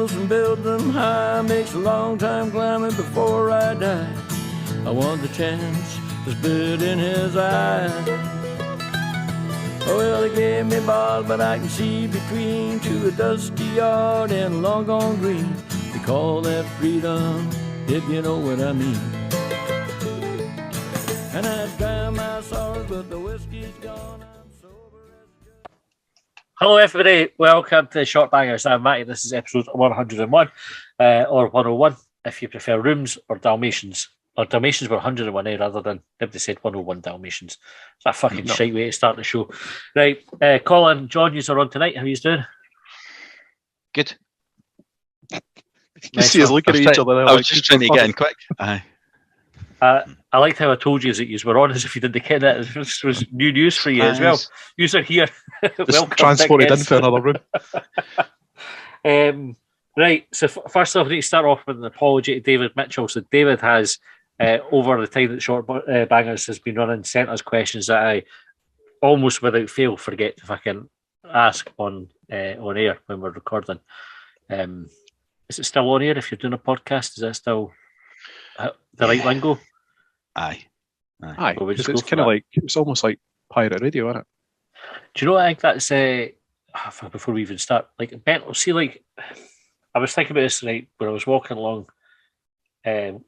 hills and build them high. Makes a long time climbing before I die. I want the chance to spit in his eye. Oh, well, they gave me bars, but I can see between to a dusty yard and a long gone green. They call that freedom, if you know what I mean. And I dry my sorrows, but the whiskey's gone. I'm sober as a... Hello, everybody. Welcome to Shortbangers. I'm Matty. This is episode 101, or 101, if you prefer rooms or Dalmatians. Or Dalmatians were 101 rather than nobody said 101 Dalmatians. It's a fucking shite way to start the show. Right, Colin, John, you are on tonight. How are you doing? Good. You see us looking at each other. I was just trying to get in quick. Aye. I liked how I told you that you were on as if you didn't get it. This was new news for you as well. You are here. Welcome. Transported into another room. Right, so first off, I need to start off with an apology to David Mitchell. So David has, over the time that Shortbangers has been running, sent us questions that I almost without fail forget to fucking ask on air when we're recording. Is it still on air if you're doing a podcast? Is that still the right lingo? Aye. Well, it's kind of like, it's almost like pirate radio, isn't it? Do you know what I think that's, before we even start, like, see, like, I was thinking about this, right, when I was walking along,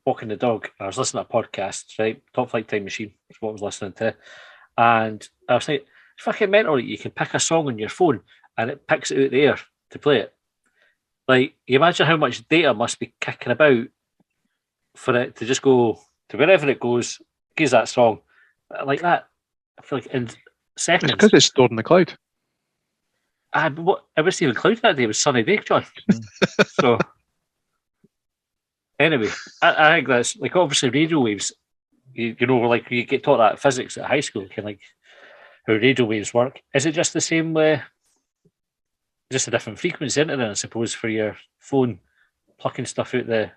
walking the dog, and I was listening to a podcast, right, Top Flight Time Machine is what I was listening to, and I was thinking, it's fucking mental that you can pick a song on your phone, and it picks it out the air to play it. Like, you imagine how much data must be kicking about for it to just go to wherever it goes, gives that song like that. I feel like in seconds. It's because it's stored in the cloud. It wasn't even cloudy that day. It was sunny day, John. So anyway, I think that's like, obviously radio waves. You know, like you get taught that physics at high school, kind of like how radio waves work. Is it just the same way? Just a different frequency, isn't it? I suppose for your phone, plucking stuff out the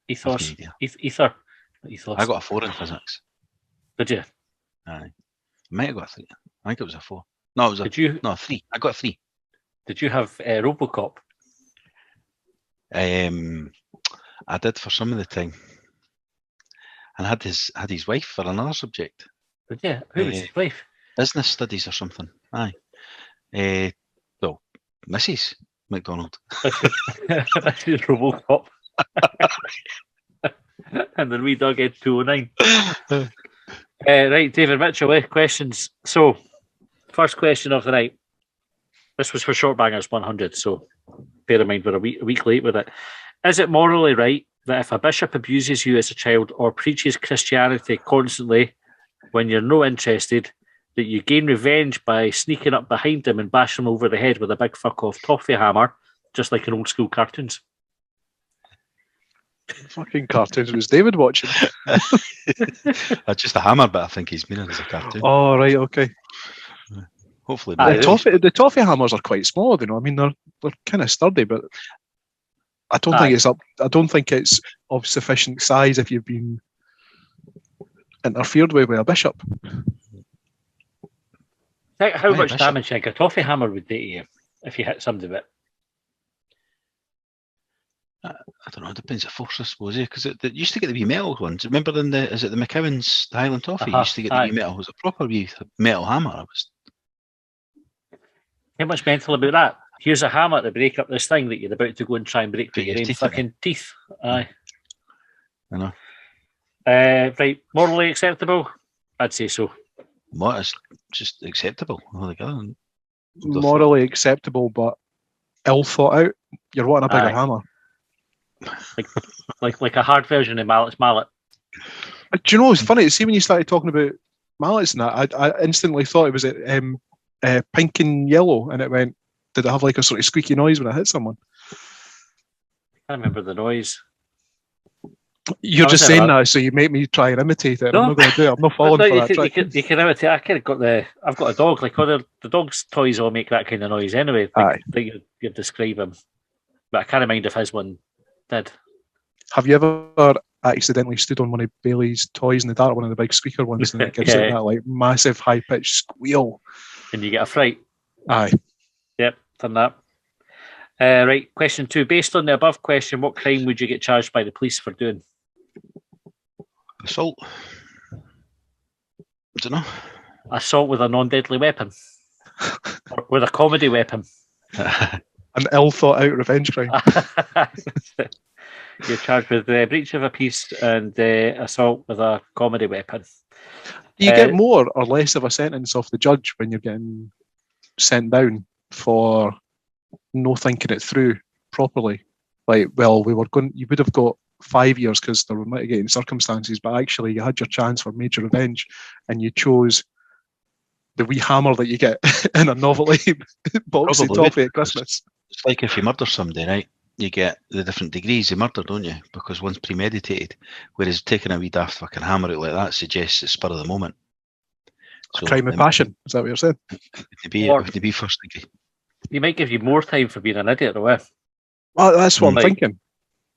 ethos. Ether. Ethos. I got a 4 in physics. Did you? Aye. I might have got a 3. I think it was a 4. No, it was a 3. I got a 3. Did you have Robocop? I did for some of the time, and had his wife for another subject. Did you? Who was his wife? Business studies or something. Aye. Well, Mrs. McDonald. That's his Robocop. And then we dug in 209. Right, David Mitchell, questions. So, first question of the night. This was for Shortbangers 100, so bear in mind we're a week late with it. Is it morally right that if a bishop abuses you as a child or preaches Christianity constantly when you're no interested, that you gain revenge by sneaking up behind him and bash him over the head with a big fuck-off toffee hammer, just like in old-school cartoons? Fucking cartoons. Was David watching? That's just a hammer, but I think he's meaning as a cartoon. Oh, right, okay. Hopefully. The toffee hammers are quite small, you know. I mean, they're kind of sturdy, but I don't think it's up. I don't think it's of sufficient size if you've been interfered with by a bishop. How much damage like a toffee hammer would do to you if you hit somebody with it? I don't know. It depends on force, I suppose. Because it used to get the wee metal ones. Remember in the McCowan's, the Highland Toffee? You used to get the wee metal. It was a proper wee metal hammer. It was. How much mental about that? Here's a hammer to break up this thing that you're about to go and try and break with your own fucking teeth. Aye. I know. Right, morally acceptable? I'd say so. What is just acceptable? Morally acceptable, but ill thought out. You're wanting a bigger hammer. Like a hard version of Mallet's mallet. Do you know what's funny? See, when you started talking about mallets and that, I instantly thought it was pink and yellow, and it went, did it have like a sort of squeaky noise when it hit someone? I remember the noise. You're just saying that so you make me try and imitate it. No. I'm not going to do it. I'm not falling for that trick. You can imitate. I've got a dog. Like the dog's toys all make that kind of noise anyway. Like you describe him, but I can't mind if his one did. Have you ever accidentally stood on one of Bailey's toys in the dark, one of the big squeaker ones, and it gives it that like massive high pitched squeal, and you get a fright? Aye. Yep, done that. Right, question 2. Based on the above question, what crime would you get charged by the police for doing? Assault. I don't know. Assault with a non-deadly weapon. Or with a comedy weapon. An ill thought out revenge crime. You're charged with breach of a peace and assault with a comedy weapon. Do you get more or less of a sentence off the judge when you're getting sent down for no thinking it through properly? Like, well, you would have got 5 years because there were mitigating circumstances, but actually you had your chance for major revenge and you chose the wee hammer that you get in a novelty boxy toffee at Christmas. It's like if you murder somebody, right? You get the different degrees of murder, don't you? Because one's premeditated, whereas taking a wee daft fucking hammer out like that suggests it's spur of the moment. So, crime of passion, is that what you're saying? It would be first degree. He might give you more time for being an idiot, though. Well, that's what I'm thinking.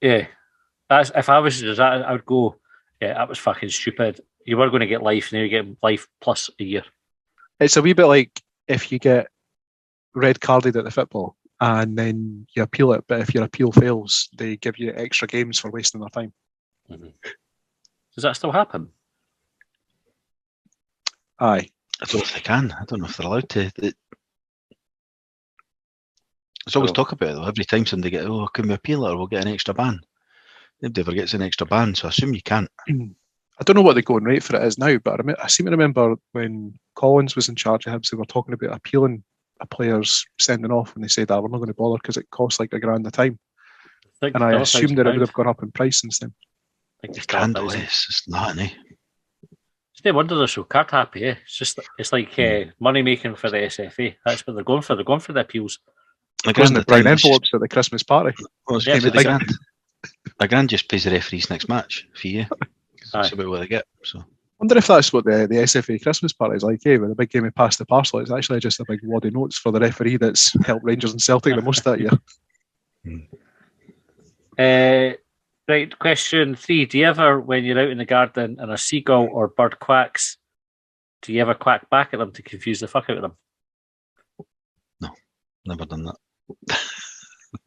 Yeah. If I was that, I would go, yeah, that was fucking stupid. You were going to get life, and now you get life plus a year. It's a wee bit like if you get red carded at the football and then you appeal it, but if your appeal fails, they give you extra games for wasting their time. Mm-hmm. Does that still happen? Aye. I don't know if they can. I don't know if they're allowed to. There's always talk about it, though. Every time somebody get, can we appeal it or we'll get an extra ban? Nobody ever gets an extra ban, so I assume you can't. I don't know what the going rate for it is now, but I seem to remember when Collins was in charge of Hibs, they were talking about appealing a player's sending off, and they said, we're not going to bother because it costs like $1,000 a time. And I assumed that it would have gone up in price since then. It's not, eh? It's no wonder they're so card happy, eh? It's like money making for the SFA. That's what they're going for. They're going for the appeals. Wasn't the brown envelopes at the Christmas party? Well, a grand just pays the referee's next match for you. That's about what they get. So, wonder if that's what the SFA Christmas party is like, with a big game of pass the parcel. It's actually just a big wad of notes for the referee that's helped Rangers and Celtic the most that year. Right, question 3. Do you ever, when you're out in the garden and a seagull or bird quacks, do you ever quack back at them to confuse the fuck out of them? No, never done that.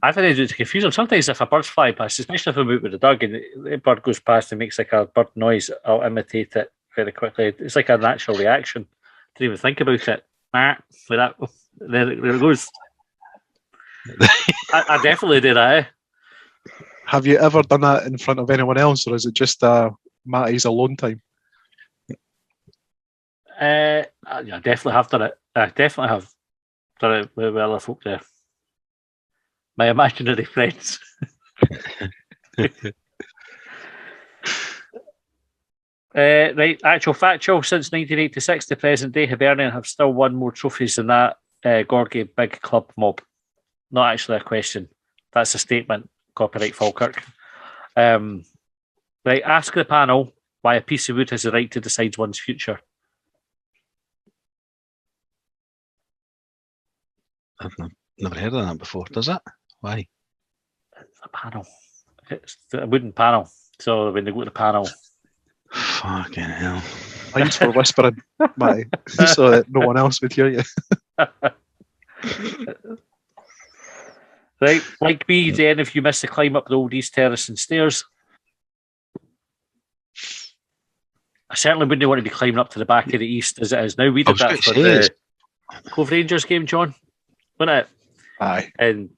I think they do it to confuse them. Sometimes if a bird's flying past, especially if I'm out with a dog and the bird goes past and makes like a bird noise, I'll imitate it very quickly. It's like a natural reaction. Didn't even think about it. Like that. There it goes. I definitely did that. Have you ever done that in front of anyone else, or is it just Matty's alone time? I definitely have done it. I definitely have done it with other folk there. My imaginary friends. Right, factual. Since 1986 to present day, Hibernian have still won more trophies than that Gorgie big club mob. Not actually a question. That's a statement. Copyright Falkirk. Right, ask the panel why a piece of wood has the right to decide one's future. I've never heard of that before. Does it? Why? It's a panel. It's a wooden panel. So when they go to the panel. Fucking hell. Thanks for whispering, Matty, so that no one else would hear you. Right, like me, do any of you miss the climb up the old East Terrace and stairs? I certainly wouldn't want to be climbing up to the back of the East as it is now. We did that for the Cove Rangers game, John, wasn't it? Aye. And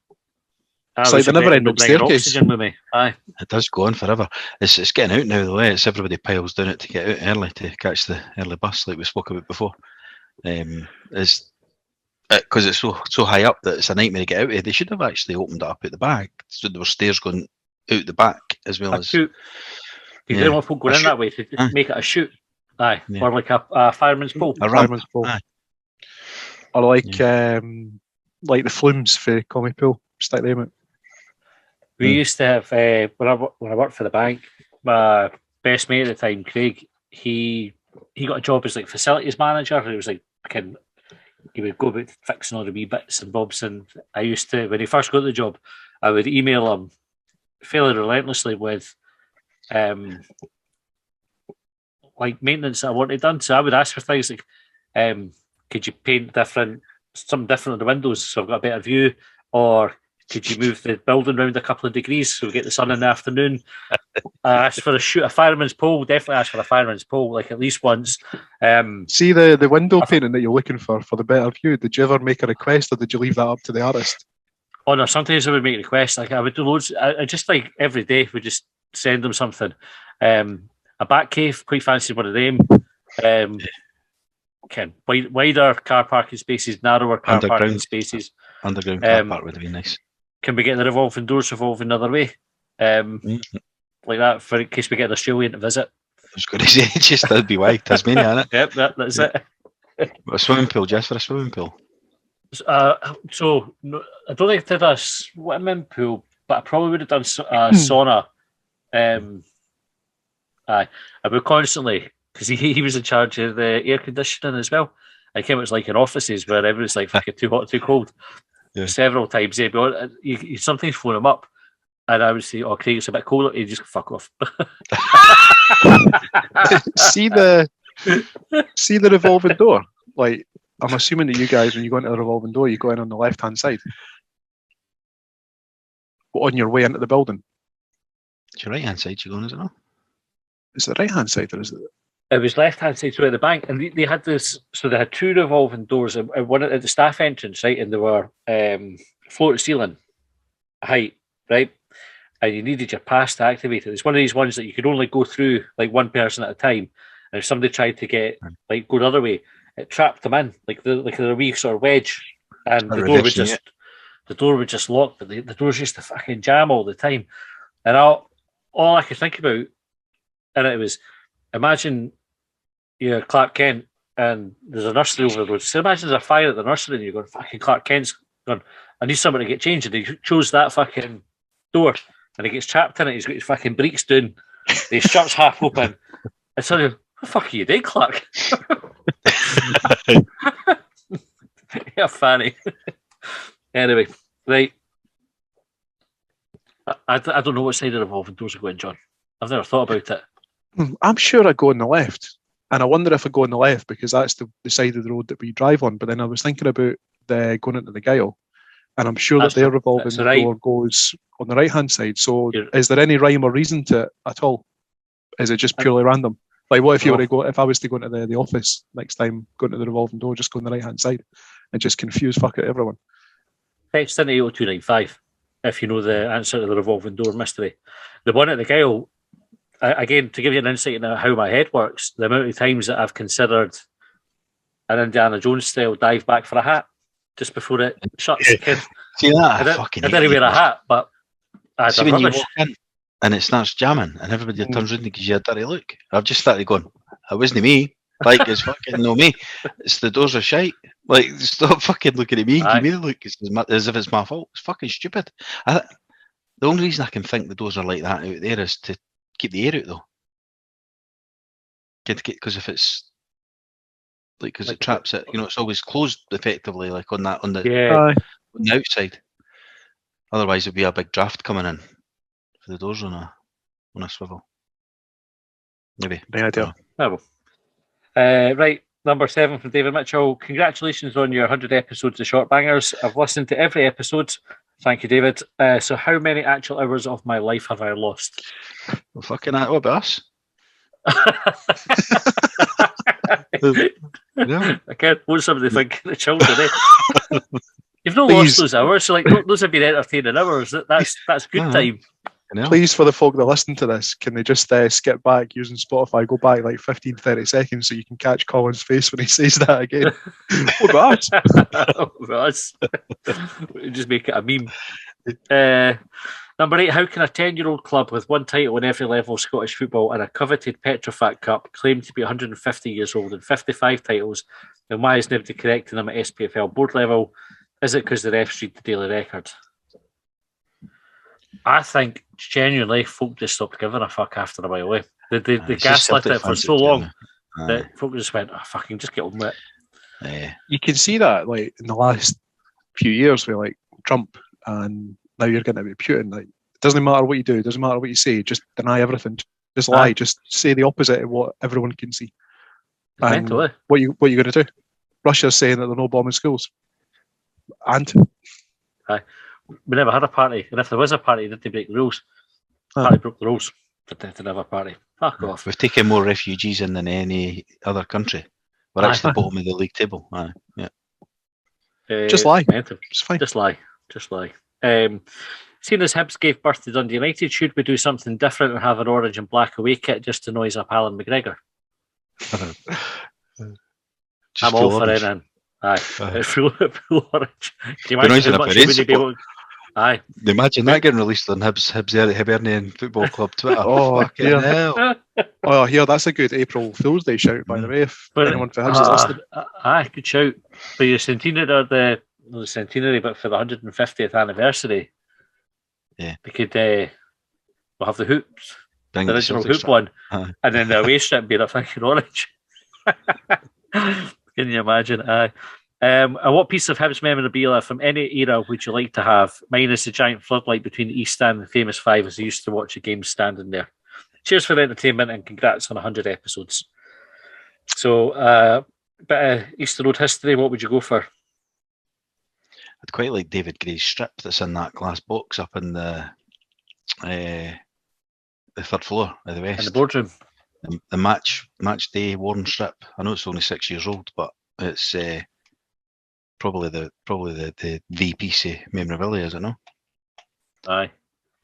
it's like the never-ending staircase. With me. Aye. It does go on forever. It's getting out now, though. It's everybody piles down it to get out early to catch the early bus, like we spoke about before. Because it's so high up that it's a nightmare to get out of. They should have actually opened it up at the back, so there were stairs going out the back as well as. Chute. You don't want folk going in that way to make it a chute. Aye, or like a fireman's pole. A fireman's pole. Aye. Or like the flumes for Commie Pool. Stick them out. We used to have when I worked for the bank. My best mate at the time, Craig, he got a job as like facilities manager. He was like he would go about fixing all the wee bits and bobs. And I used to, when he first got the job, I would email him fairly relentlessly with like maintenance that I wanted done. So I would ask for things like, could you paint something different on the windows so I've got a better view, or could you move the building round a couple of degrees so we get the sun in the afternoon? I asked for a fireman's pole. Definitely asked for a fireman's pole, like at least once. See the window painting that you're looking for the better view. Did you ever make a request, or did you leave that up to the artist? Oh no, sometimes I would make requests. Like I would do loads. I just like every day would just send them something. A bat cave, quite fancy one of them. Wider car parking spaces, narrower car parking spaces. Underground car park would be nice. Can we get the revolving doors revolving the other way? Like that, for in case we get an Australian to visit. I was going to say, just that'd be wide. Tasmania, isn't it? Yep, that's it. A swimming pool, just for a swimming pool. So no, I don't think I did a swimming pool, but I probably would have done a sauna. I would constantly, because he was in charge of the air conditioning as well. I came, it was like in offices where everyone's like fucking too hot, too cold. Yeah. Several times, you sometimes phone him up, and I would say, "Oh, Craig, it's a bit cold." He'd just fuck off. See the revolving door. Like, I'm assuming that you guys, when you go into the revolving door, you go in on the left-hand side, on your way into the building. It's your right-hand side you're going, is it not? Is it the right-hand side, or is it? It was left-hand side, so at the bank, and they had this. So they had two revolving doors, and one at the staff entrance, right, and they were floor to ceiling height, right, and you needed your pass to activate it. It's one of these ones that you could only go through like one person at a time, and if somebody tried to go the other way, it trapped them in like a wee sort of wedge, and the door would just lock, but the doors used to fucking jam all the time, and all I could think about, and it was, imagine you're Clark Kent and there's a nursery over the road. So imagine there's a fire at the nursery and you're going, fucking Clark Kent's gone, I need somebody to get changed. And he chose that fucking door and he gets trapped in it. He's got his fucking breeks down. His shirt's half open. And so, what the fuck are you doing, Clark? Yeah, fanny. Anyway, right. I don't know what side of the revolving doors are going, John. I've never thought about it. I'm sure I go on the left, and I wonder if I go on the left because that's the side of the road that we drive on. But then I was thinking about going into the Gyle, and I'm sure that their revolving door goes on the right-hand side. So is there any rhyme or reason to it at all? Is it just purely random? Like, what if you were to go? If I was to go into the office next time, go into the revolving door, just go on the right-hand side, and just confuse everyone. Text into 80295 if you know the answer to the revolving door mystery. The one at the Gyle. Again, to give you an insight into how my head works, the amount of times that I've considered an Indiana Jones style dive back for a hat just before it shuts. See that? I didn't wear a hat, but I had when rubbish. You walk in and it starts jamming and everybody turns around and gives you a dirty look. I've just started going, it wasn't me. Like, it's fucking no me. It's the doors are shite. Like, stop fucking looking at me. Give me the look as if it's my fault. It's fucking stupid. The only reason I can think the doors are like that out there is to keep the air out, though. Because if it's like, because it traps it, it's always closed effectively, like on the outside. Otherwise, it'd be a big draft coming in for the doors on a swivel. Maybe. No idea. Right, number 7 from David Mitchell. Congratulations on your 100 episodes of Shortbangers. I've listened to every episode. Thank you, David. So how many actual hours of my life have I lost? Well, fucking what about us? I can't want somebody thinking the children, eh? You've not lost those hours, so like those have been entertaining hours. That's good time. Please, for the folk that listen to this, can they just skip back using Spotify, go back like 15-30 seconds so you can catch Colin's face when he says that again? What about us? What about us? Just make it a meme. Number 8, how can a 10-year-old club with one title in every level of Scottish football and a coveted Petrofac Cup claim to be 150 years old and 55 titles, and why is nobody correcting them at SPFL board level? Is it because the refs read the Daily Record? I think genuinely folk just stopped giving a fuck after a while. They gaslit it for so long that folk just went, fucking just get on with it. You can see that like in the last few years with like Trump, and now you're getting about Putin. Like, it doesn't matter what you do, it doesn't matter what you say, just deny everything, just lie, just say the opposite of what everyone can see. And what you going to do? Russia's saying that they're no bombing schools, and we never had a party, and if there was a party, did they break the rules? Huh. Party broke the rules. To have a party. Fuck off. We've taken more refugees in than any other country. We're actually the bottom of the league table. Aye. Yeah. Just lie. Mental. It's fine. Just lie. Seeing as Hibs gave birth to Dundee United, should we do something different and have an orange and black away kit just to noise up Alan McGregor? I'm all for it. Aye, full orange. Can you imagine how much you would be able? Aye. Imagine that getting released on Hibernian Football Club Twitter. Oh, fucking hell. Oh, here, that's a good April Fool's Day shout, by the way, if anyone for Hibs is listening. Aye, good shout. For your centenary, or the centenary, but for the 150th anniversary, yeah, we could we'll have the hoops, Bring the original hoop one, and then the away strip being a fucking orange. Can you imagine? Aye. And what piece of Hibs memorabilia from any era would you like to have? Mine is the giant floodlight between the East Stand and the famous Five, as I used to watch the games standing there. Cheers for the entertainment and congrats on 100 episodes. So, bit of Easter Road history, what would you go for? I'd quite like David Gray's strip that's in that glass box up in the third floor of the West. In the boardroom. The match day worn strip. I know it's only 6 years old, but it's probably the piece of memorabilia, is it no? Aye.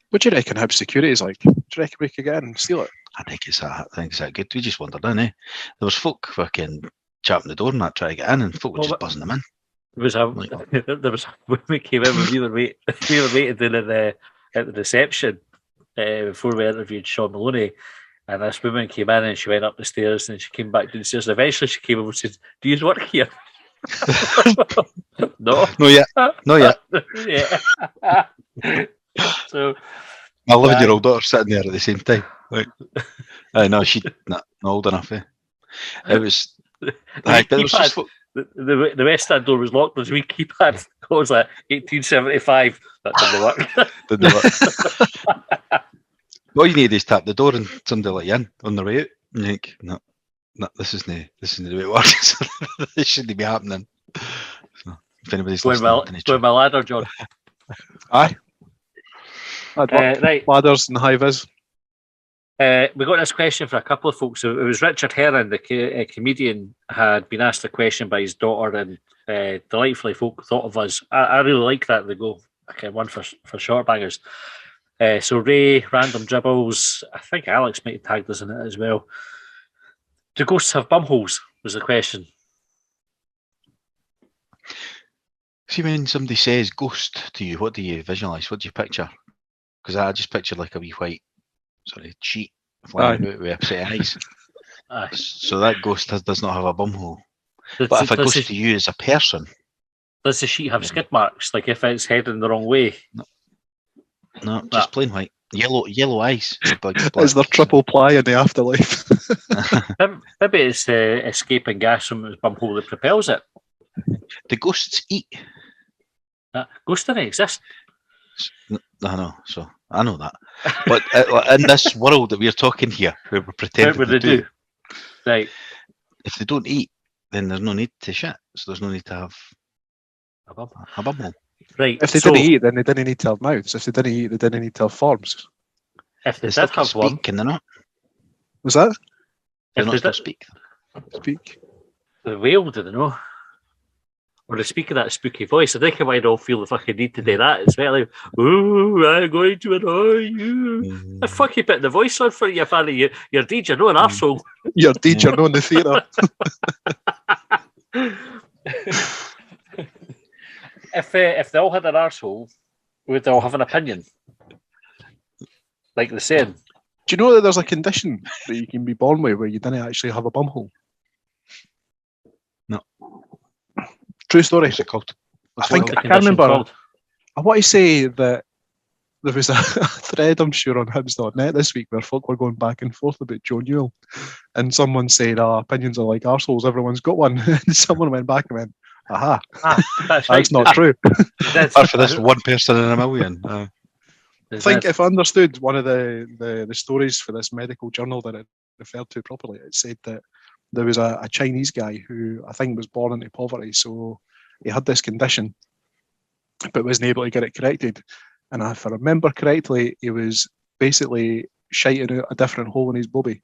What do you reckon Hibs security is like? Do you reckon we could get in and steal it? I think it's that good. We just wandered in, eh? There was folk fucking chapping the door and that trying to get in, and folk were just buzzing them in. There was when we came in, we were waiting at the reception before we interviewed Sean Maloney, and this woman came in and she went up the stairs and she came back downstairs, and eventually she came over and said, "Do you work here?" No, not yet. Yeah. So my 11-year-old daughter sitting there at the same time. Like, no, she's not old enough. Eh? It was. The West Stand door was locked. There's a wee keypad. It was like 1875. That didn't work. All you need is tap the door and somebody let you in on the way out. And you think, no, this isn't the way it works. This shouldn't be happening. So, if anybody's listening, going my ladder, John. Aye. Right. Ladders and high vis. We got this question for a couple of folks. It was Richard Herron, the comedian, had been asked a question by his daughter, and delightfully folk thought of us. I really like that. They go, okay, one for Shortbangers. So Ray, Random Dribbles, I think Alex might have tagged us in it as well. Do ghosts have bumholes? Was the question. See, when somebody says ghost to you, what do you visualise? What do you picture? Because I just pictured like a wee white sheet flying about with upset eyes. Aye. So that ghost does not have a bumhole. But if a ghost to you is a person, does the sheet have skid marks? Like if it's heading the wrong way? No, just plain white. Yellow eyes. Is there triple ply in the afterlife? Maybe it's escaping gas from the bumhole that propels it. The ghosts eat. Ghosts don't exist. I know, so I know that. But in this world that we're talking here, where we're pretending to do, right? If they don't eat, then there's no need to shit. So there's no need to have a bumhole. Right. If they didn't eat, then they didn't need to have mouths. If they didn't eat, they didn't need to have forms. If they did have one, can they not? Was that? They're not supposed to speak. Speak. The whale, do they know? Or they speak in that spooky voice. I think I might all feel the fucking need to do that as well. Like, oh, I'm going to annoy you. I fucking put the voice on for you, Fanny. You're DJ, no an arsehole. You're DJ, no in the theatre. If they all had an arsehole, would they all have an opinion? Like the saying. Do you know that there's a condition that you can be born with where you didn't actually have a bumhole? No. True story. What's it called? I can't remember. Called? I want to say that there was a thread, I'm sure, on Hibs.net this week where folk were going back and forth about Joe Newell, and someone said, opinions are like arseholes, everyone's got one. And someone went back and went, aha, that's not true. That's for this one person in a million. I think if I understood one of the stories for this medical journal that it referred to properly, it said that there was a Chinese guy who I think was born into poverty, so he had this condition, but wasn't able to get it corrected. And if I remember correctly, he was basically shiting out a different hole in his bobby.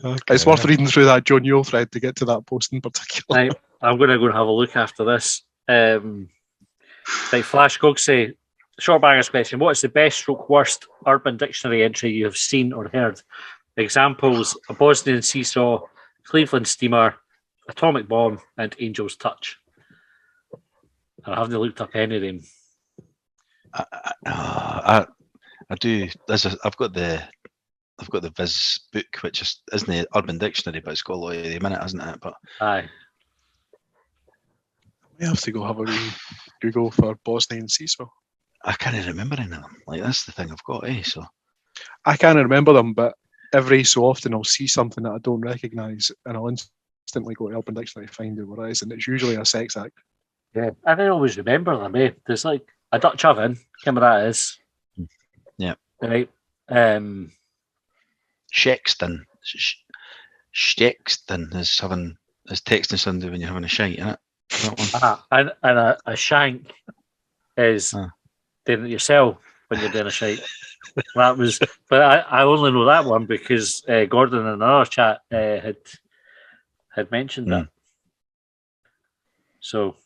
Okay. It's worth reading through that John Yule thread to get to that post in particular. Right, I'm going to go and have a look after this. Right, Flash Gog say, Shortbangers question, what is the best stroke worst Urban Dictionary entry you have seen or heard? Examples, a Bosnian seesaw, Cleveland steamer, atomic bomb, and angel's touch. I haven't looked up any of them. I do. I've got the Viz book, which isn't the Urban Dictionary, but it's got a lot of them in it, hasn't it? But Aye. I have to go have a wee Google for Bosnian seesaw. I can't remember any of them. Like, that's the thing I've got, so. I can't remember them, but every so often I'll see something that I don't recognise and I'll instantly go to Urban Dictionary to find out what it is, and it's usually a sex act. Yeah, I don't always remember them, eh? There's like a Dutch oven, can't remember what that is. Yeah. Right. Shexton. Shexton is texting somebody when you're having a shite, isn't it? That one. And a shank is doing it yourself when you're doing a shite. That was, but I only know that one because Gordon in another chat had mentioned that. So,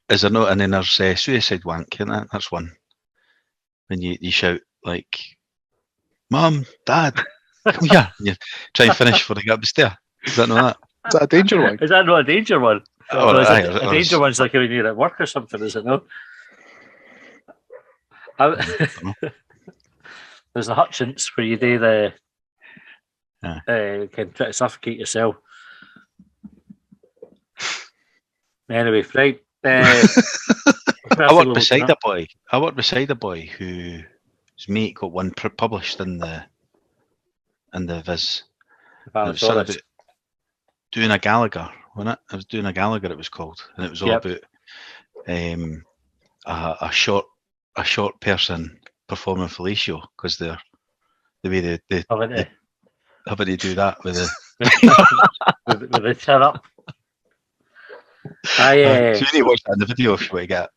is there no? And then there's suicide wank, isn't it? That's one. When you shout like, "Mum, Dad, come here!" And you try and finish before they get up the stair. Is that not that? Is that a danger one? Is that not a danger one? Oh, a danger one's like when you're at work or something, is it no? There's the Hutchins where you do the can try to suffocate yourself. Anyway, right. I worked beside a boy. Whose mate got one published in the Viz. It was sort of about doing a Gallagher, wasn't it? I was doing a Gallagher. It was called, and it was all about a short person performing fellatio because the way they having to do that with with the chin up. So you need to watch that in the video if you want to get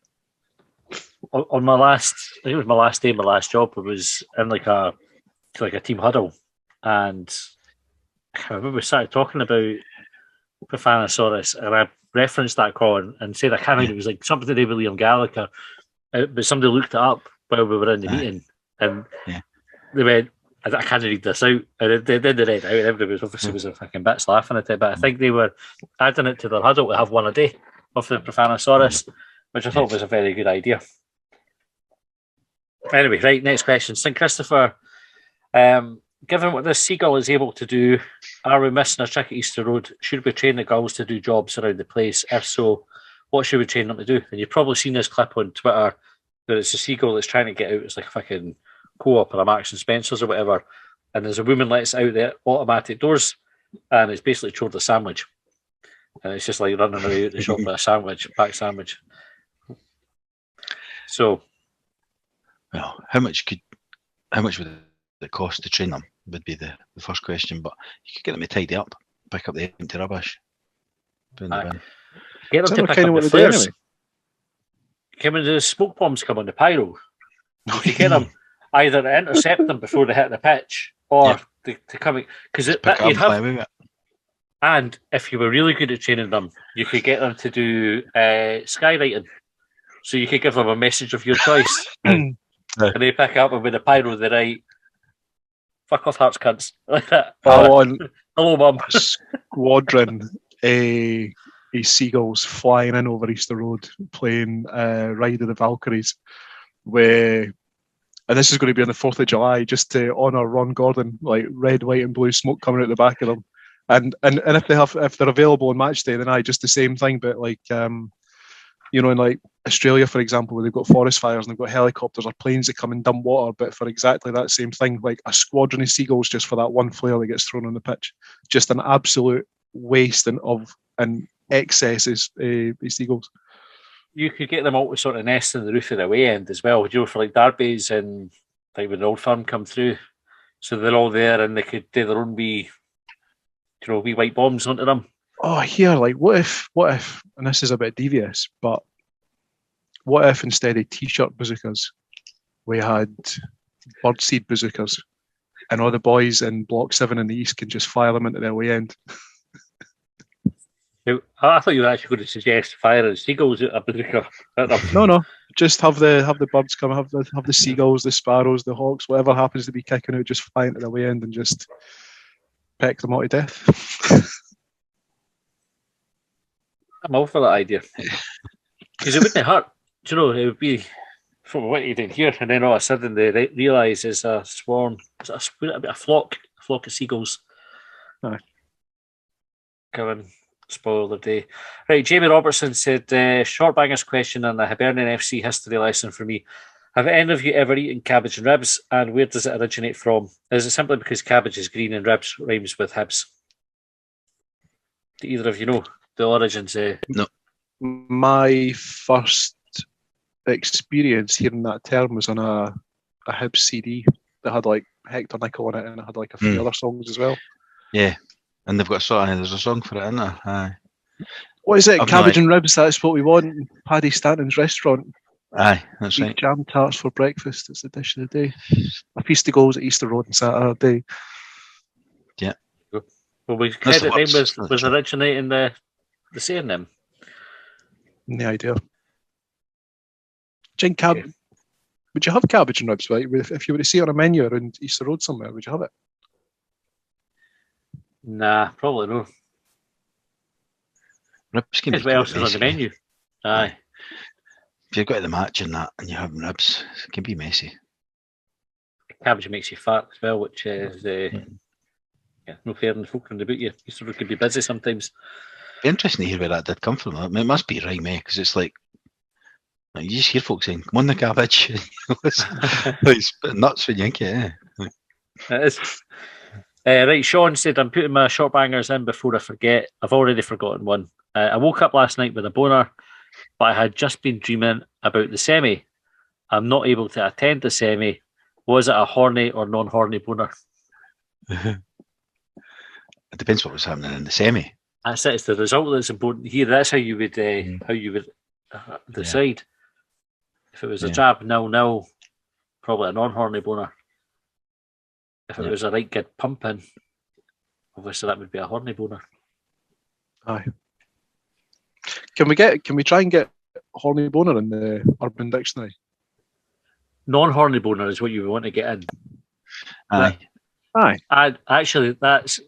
on my last, I think it was my last day, my last job. I was in like a team huddle, and I remember we started talking about Profanosaurus, and I referenced that call and said I can't remember, it was like something to do with Liam Gallagher, but somebody looked it up while we were in the meeting, and they went, I can't read this out, and they did read it out, and everybody was obviously was a fucking bits laughing at it, but I think they were adding it to their huddle to have one a day of the Profanosaurus, which I thought was a very good idea. Anyway, right, next question. St. Christopher, given what this seagull is able to do, are we missing a trick at Easter Road? Should we train the gulls to do jobs around the place? If so, what should we train them to do? And you've probably seen this clip on Twitter where it's a seagull that's trying to get out. It's like a fucking Co-op or a Marks and Spencer's or whatever. And there's a woman lets out the automatic doors, and it's basically chewed a sandwich. And it's just like running away out the shop with a sandwich, packed sandwich. So, well, how much would it cost to train them? Would be the first question. But you could get them to tidy up, pick up the empty rubbish. Get them to pick up the flares. When the smoke bombs come on the pyro, you get them either to intercept them before they hit the pitch, or to come, because you'd have. And if you were really good at training them, you could get them to do skywriting. So you could give them a message of your choice, and they pick up, and with the pyro they write, "Fuck off, Hearts cunts," like that. Hello, Mum. Squadron, a seagulls flying in over Easter Road, playing Ride of the Valkyries, and this is going to be on the 4th of July, just to honour Ron Gordon, like red, white, and blue smoke coming out the back of them. And if they're available on match day, then just the same thing, but like in like Australia, for example, where they've got forest fires and they've got helicopters or planes that come and dump water, but for exactly that same thing, like a squadron of seagulls just for that one flare that gets thrown on the pitch. Just an absolute waste and excesses seagulls. You could get them all to sort of nest in the roof of the away end as well, for like derbies and like when the Old Firm come through. So they're all there and they could do their own wee white bombs onto them Oh, here, like, what if, and this is a bit devious, but what if instead of t-shirt bazookas, we had birdseed bazookas, and all the boys in Block 7 in the East can just fire them into their way end? I thought you were actually going to suggest firing seagulls at a bazooka. No, just have the birds come, have the seagulls, the sparrows, the hawks, whatever happens to be kicking out, just fly into their way end and just peck them all to death. I'm all for that idea. Because it wouldn't hurt. Do you know, it would be from what you did here, and then all of a sudden they realise it's a swarm, a flock of seagulls. Aye. Come and spoil the day. Right, Jamie Robertson said, Shortbangers question and a Hibernian FC history lesson for me. Have any of you ever eaten cabbage and ribs, and where does it originate from? Is it simply because cabbage is green and ribs rhymes with Hibs? Do either of you know the origins? No. My first experience hearing that term was on a Hibs CD that had like Hector Nickel on it, and it had like a few other songs as well. Yeah, and they've got a song. There's a song for it, isn't there? Aye. What is it? Cabbage and ribs. That's what we want in Paddy Stanton's restaurant. Aye, that's right. Jam tarts for breakfast. It's the dish of the day. A feast of goals at Easter Road on Saturday. Yeah. Well, we credit them was originating the saying them. No idea. Would you have cabbage and ribs, right? If you were to see it on a menu around Easter Road somewhere, would you have it? Nah, probably no. Ribs can be what else is on the menu? Aye. If you've got the match in that and you're having ribs, it can be messy. Cabbage makes you fat as well, which is no fair in the folk round about you. You sort of could be busy sometimes. It'd be interesting to hear where that did come from. I mean, it must be right, mate, because it's like you just hear folks saying, "Come on, the cabbage." It's nuts when you think it. It is. Right, Sean said, I'm putting my Shortbangers in before I forget. I've already forgotten one. I woke up last night with a boner, but I had just been dreaming about the semi. I'm not able to attend the semi. Was it a horny or non-horny boner? It depends what was happening in the semi. That's it. It's the result that's important here. That's how you would decide. If it was a jab 0-0, probably a non-horny boner. If it was a right good pumping, obviously that would be a horny boner. Aye. Can we try and get horny boner in the Urban Dictionary? Non-horny boner is what you want to get in. Aye. Actually, that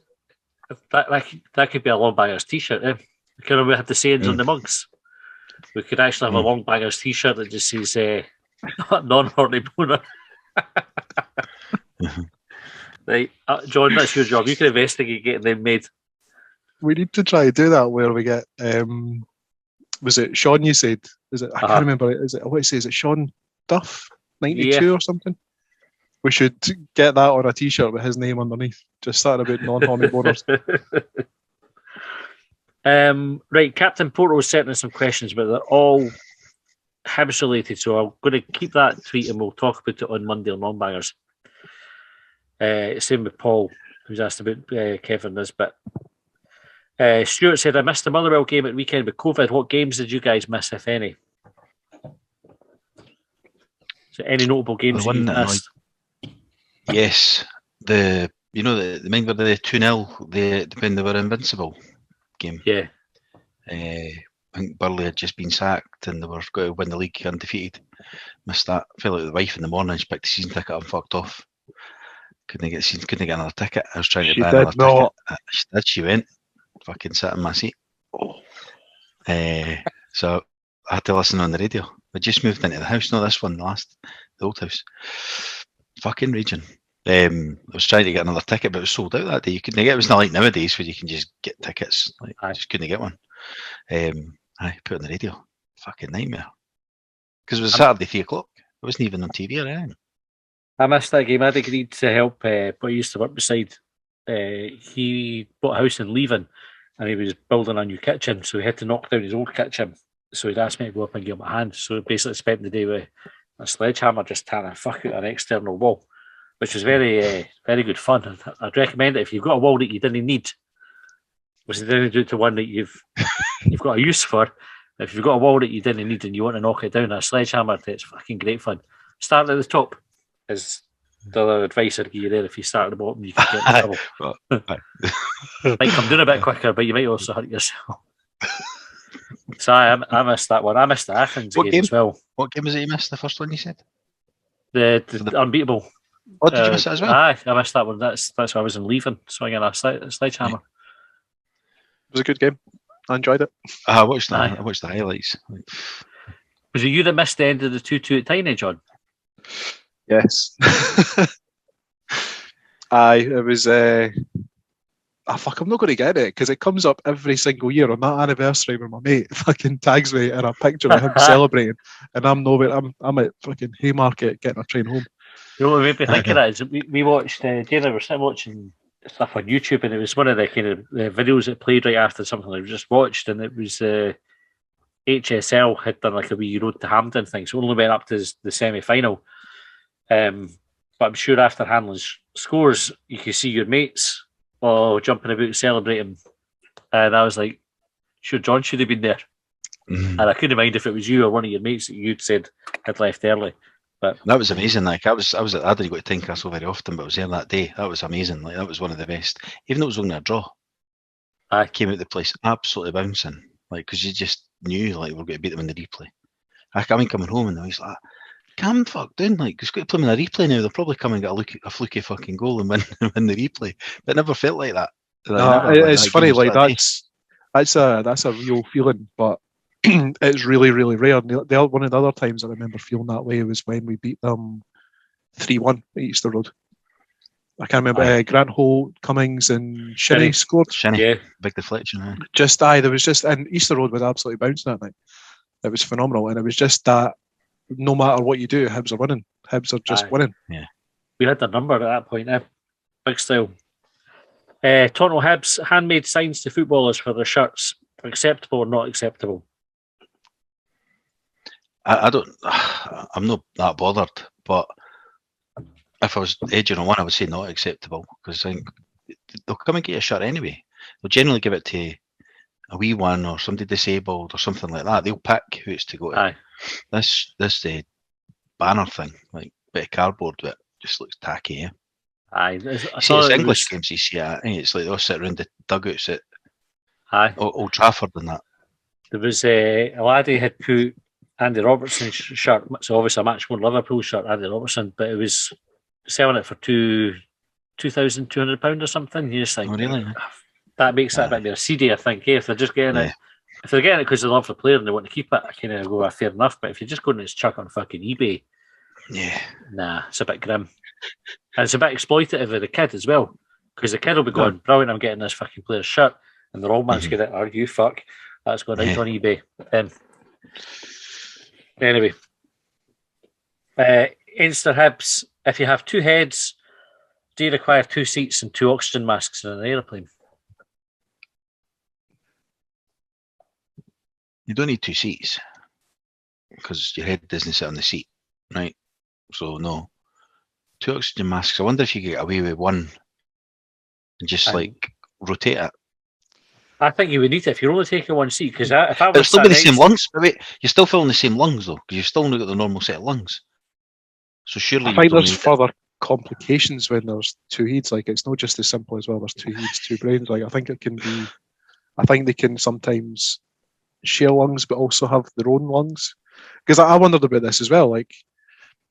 could be a Longbangers t-shirt. Because we have the sayings on the mugs. We could actually have a Longbangers t-shirt that just says non-horny boner. Right, John, that's your job. You can investigate getting them made. We need to try and do that where we get. Was it Sean? You said? Is it? I can't remember. Is it? What it says? Is it Sean Duff 92 or something? We should get that on a T-shirt with his name underneath. Just starting about non-horny boners. Right, Captain Porto sent us some questions, but they're all Hibs related. So I'm going to keep that tweet and we'll talk about it on Monday on Longbangers. Same with Paul, who's asked about Kevin Nisbet. Stuart said, I missed the Motherwell game at weekend with COVID. What games did you guys miss, if any? So any notable games that you missed? Yes. The remember the 2-0 when they were invincible game? Yeah. I think Burley had just been sacked and they were going to win the league undefeated. Missed that. Fell out with the wife in the morning, she picked the season ticket up and fucked off. Couldn't get another ticket. I was trying to buy another ticket. She went. Fucking sat in my seat. So I had to listen on the radio. I just moved into the house, not this one, the old house. Fucking raging. I was trying to get another ticket, but it was sold out that day. You couldn't get it. It was not like nowadays where you can just get tickets. I just couldn't get one. I put on the radio. Fucking nightmare. Because it was Saturday 3:00. It wasn't even on TV or anything. I missed that game. I'd agreed to help, but I used to work beside. He bought a house in Leven and he was building a new kitchen, so he had to knock down his old kitchen. So he'd asked me to go up and give him a hand. So basically spent the day with a sledgehammer just trying to fuck out an external wall, which was very, very good fun. I'd recommend it if you've got a wall that you didn't need. Was then do it to one that you've got a use for. If you've got a wall that you didn't need and you want to knock it down, a sledgehammer, it's fucking great fun. Start at the top is the other advice I'd give you there. If you start at the bottom, you can get in trouble. Might come down a bit quicker, but you might also hurt yourself. So I missed that one. I missed the Athens game as well. What game was it you missed? The first one you said? The unbeatable. Oh, did you miss it as well? Aye, I missed that one. That's why I was in leaving, swinging a sledgehammer. It was a good game. I enjoyed it. I watched that. I watched the highlights. Was it you that missed the end of the 2-2 at Tiny, John? Yes. Aye, it was. I'm not going to get it because it comes up every single year on that anniversary where my mate fucking tags me in a picture of him celebrating, and I'm nowhere. I'm at fucking Haymarket getting a train home. You know what made me think of that is we watched. Jane, we're sitting watching stuff on YouTube, and it was one of the kind of videos that played right after something I just watched, and it was HSL had done like a wee road to Hampden thing, so only went up to the semi-final. But I'm sure after Hanlon's scores, you can see your mates jumping about celebrating, and I was like, sure, John should have been there. And I couldn't mind if it was you or one of your mates that you'd said had left early. But that was amazing. Like I didn't go to Tynecastle very often, but I was there that day. That was amazing. Like that was one of the best. Even though it was only a draw, I came out the place absolutely bouncing. Like because you just knew like we're going to beat them in the replay. I mean, coming home and I was like, calm the fuck down. Like it's got to play them in a replay now. They'll probably come and get a fluky fucking goal and win the replay. But it never felt like that. It's funny. Like that's a real feeling, but. It's really, really rare. One of the other times I remember feeling that way was when we beat them 3-1 at Easter Road. I can't remember. Grant Holt, Cummings, and Shinnie scored. Shinnie, big deflection. There was just, and Easter Road was absolutely bouncing that night. It was phenomenal, and it was just that no matter what you do, Hibs are winning. Hibs are just winning. Yeah, we had the number at that point. Big style. Toronto Hibs handmade signs to footballers for their shirts. Acceptable or not acceptable? I'm not that bothered, but if I was edging on one, I would say not acceptable because I think they'll come and get a shirt anyway. They'll generally give it to a wee one or somebody disabled or something like that. They'll pick who it's to go to. Aye. This banner thing, like bit of cardboard, but just looks tacky. Yeah? Aye, it's English games. You see it. I think it's like they all sit around the dugouts at Old Trafford and that. There was a laddie had put Andy Robertson's shirt, so obviously a Matchmore Liverpool shirt, Andy Robertson, but it was selling it for £2,200 or something. You just think, really? That makes that a bit more seedy, I think. If they're just getting it, if they're getting it because they love the player and they want to keep it, I kind of go, fair enough. But if you're just going to chuck on fucking eBay, nah, it's a bit grim. And it's a bit exploitative of the kid as well, because the kid will be going, brilliant, I'm getting this fucking player's shirt, and they're all man's going to argue, fuck, that's going right on eBay. Anyway, Einster Hibs, if you have two heads, do you require 2 seats and 2 oxygen masks in an aeroplane? You don't need 2 seats because your head doesn't sit on the seat, right? So no. 2 oxygen masks. I wonder if you could get away with one and just rotate it. I think you would need it if you're only taking 1 seat, because if I was it's still the same lungs. But wait, you're still filling the same lungs though, because you've still not got the normal set of lungs. So surely I think there's further complications when there's 2 heads. Like it's not just as simple as there's 2 heads, 2 brains. Like I think it can be. I think they can sometimes share lungs, but also have their own lungs. Because I wondered about this as well. Like,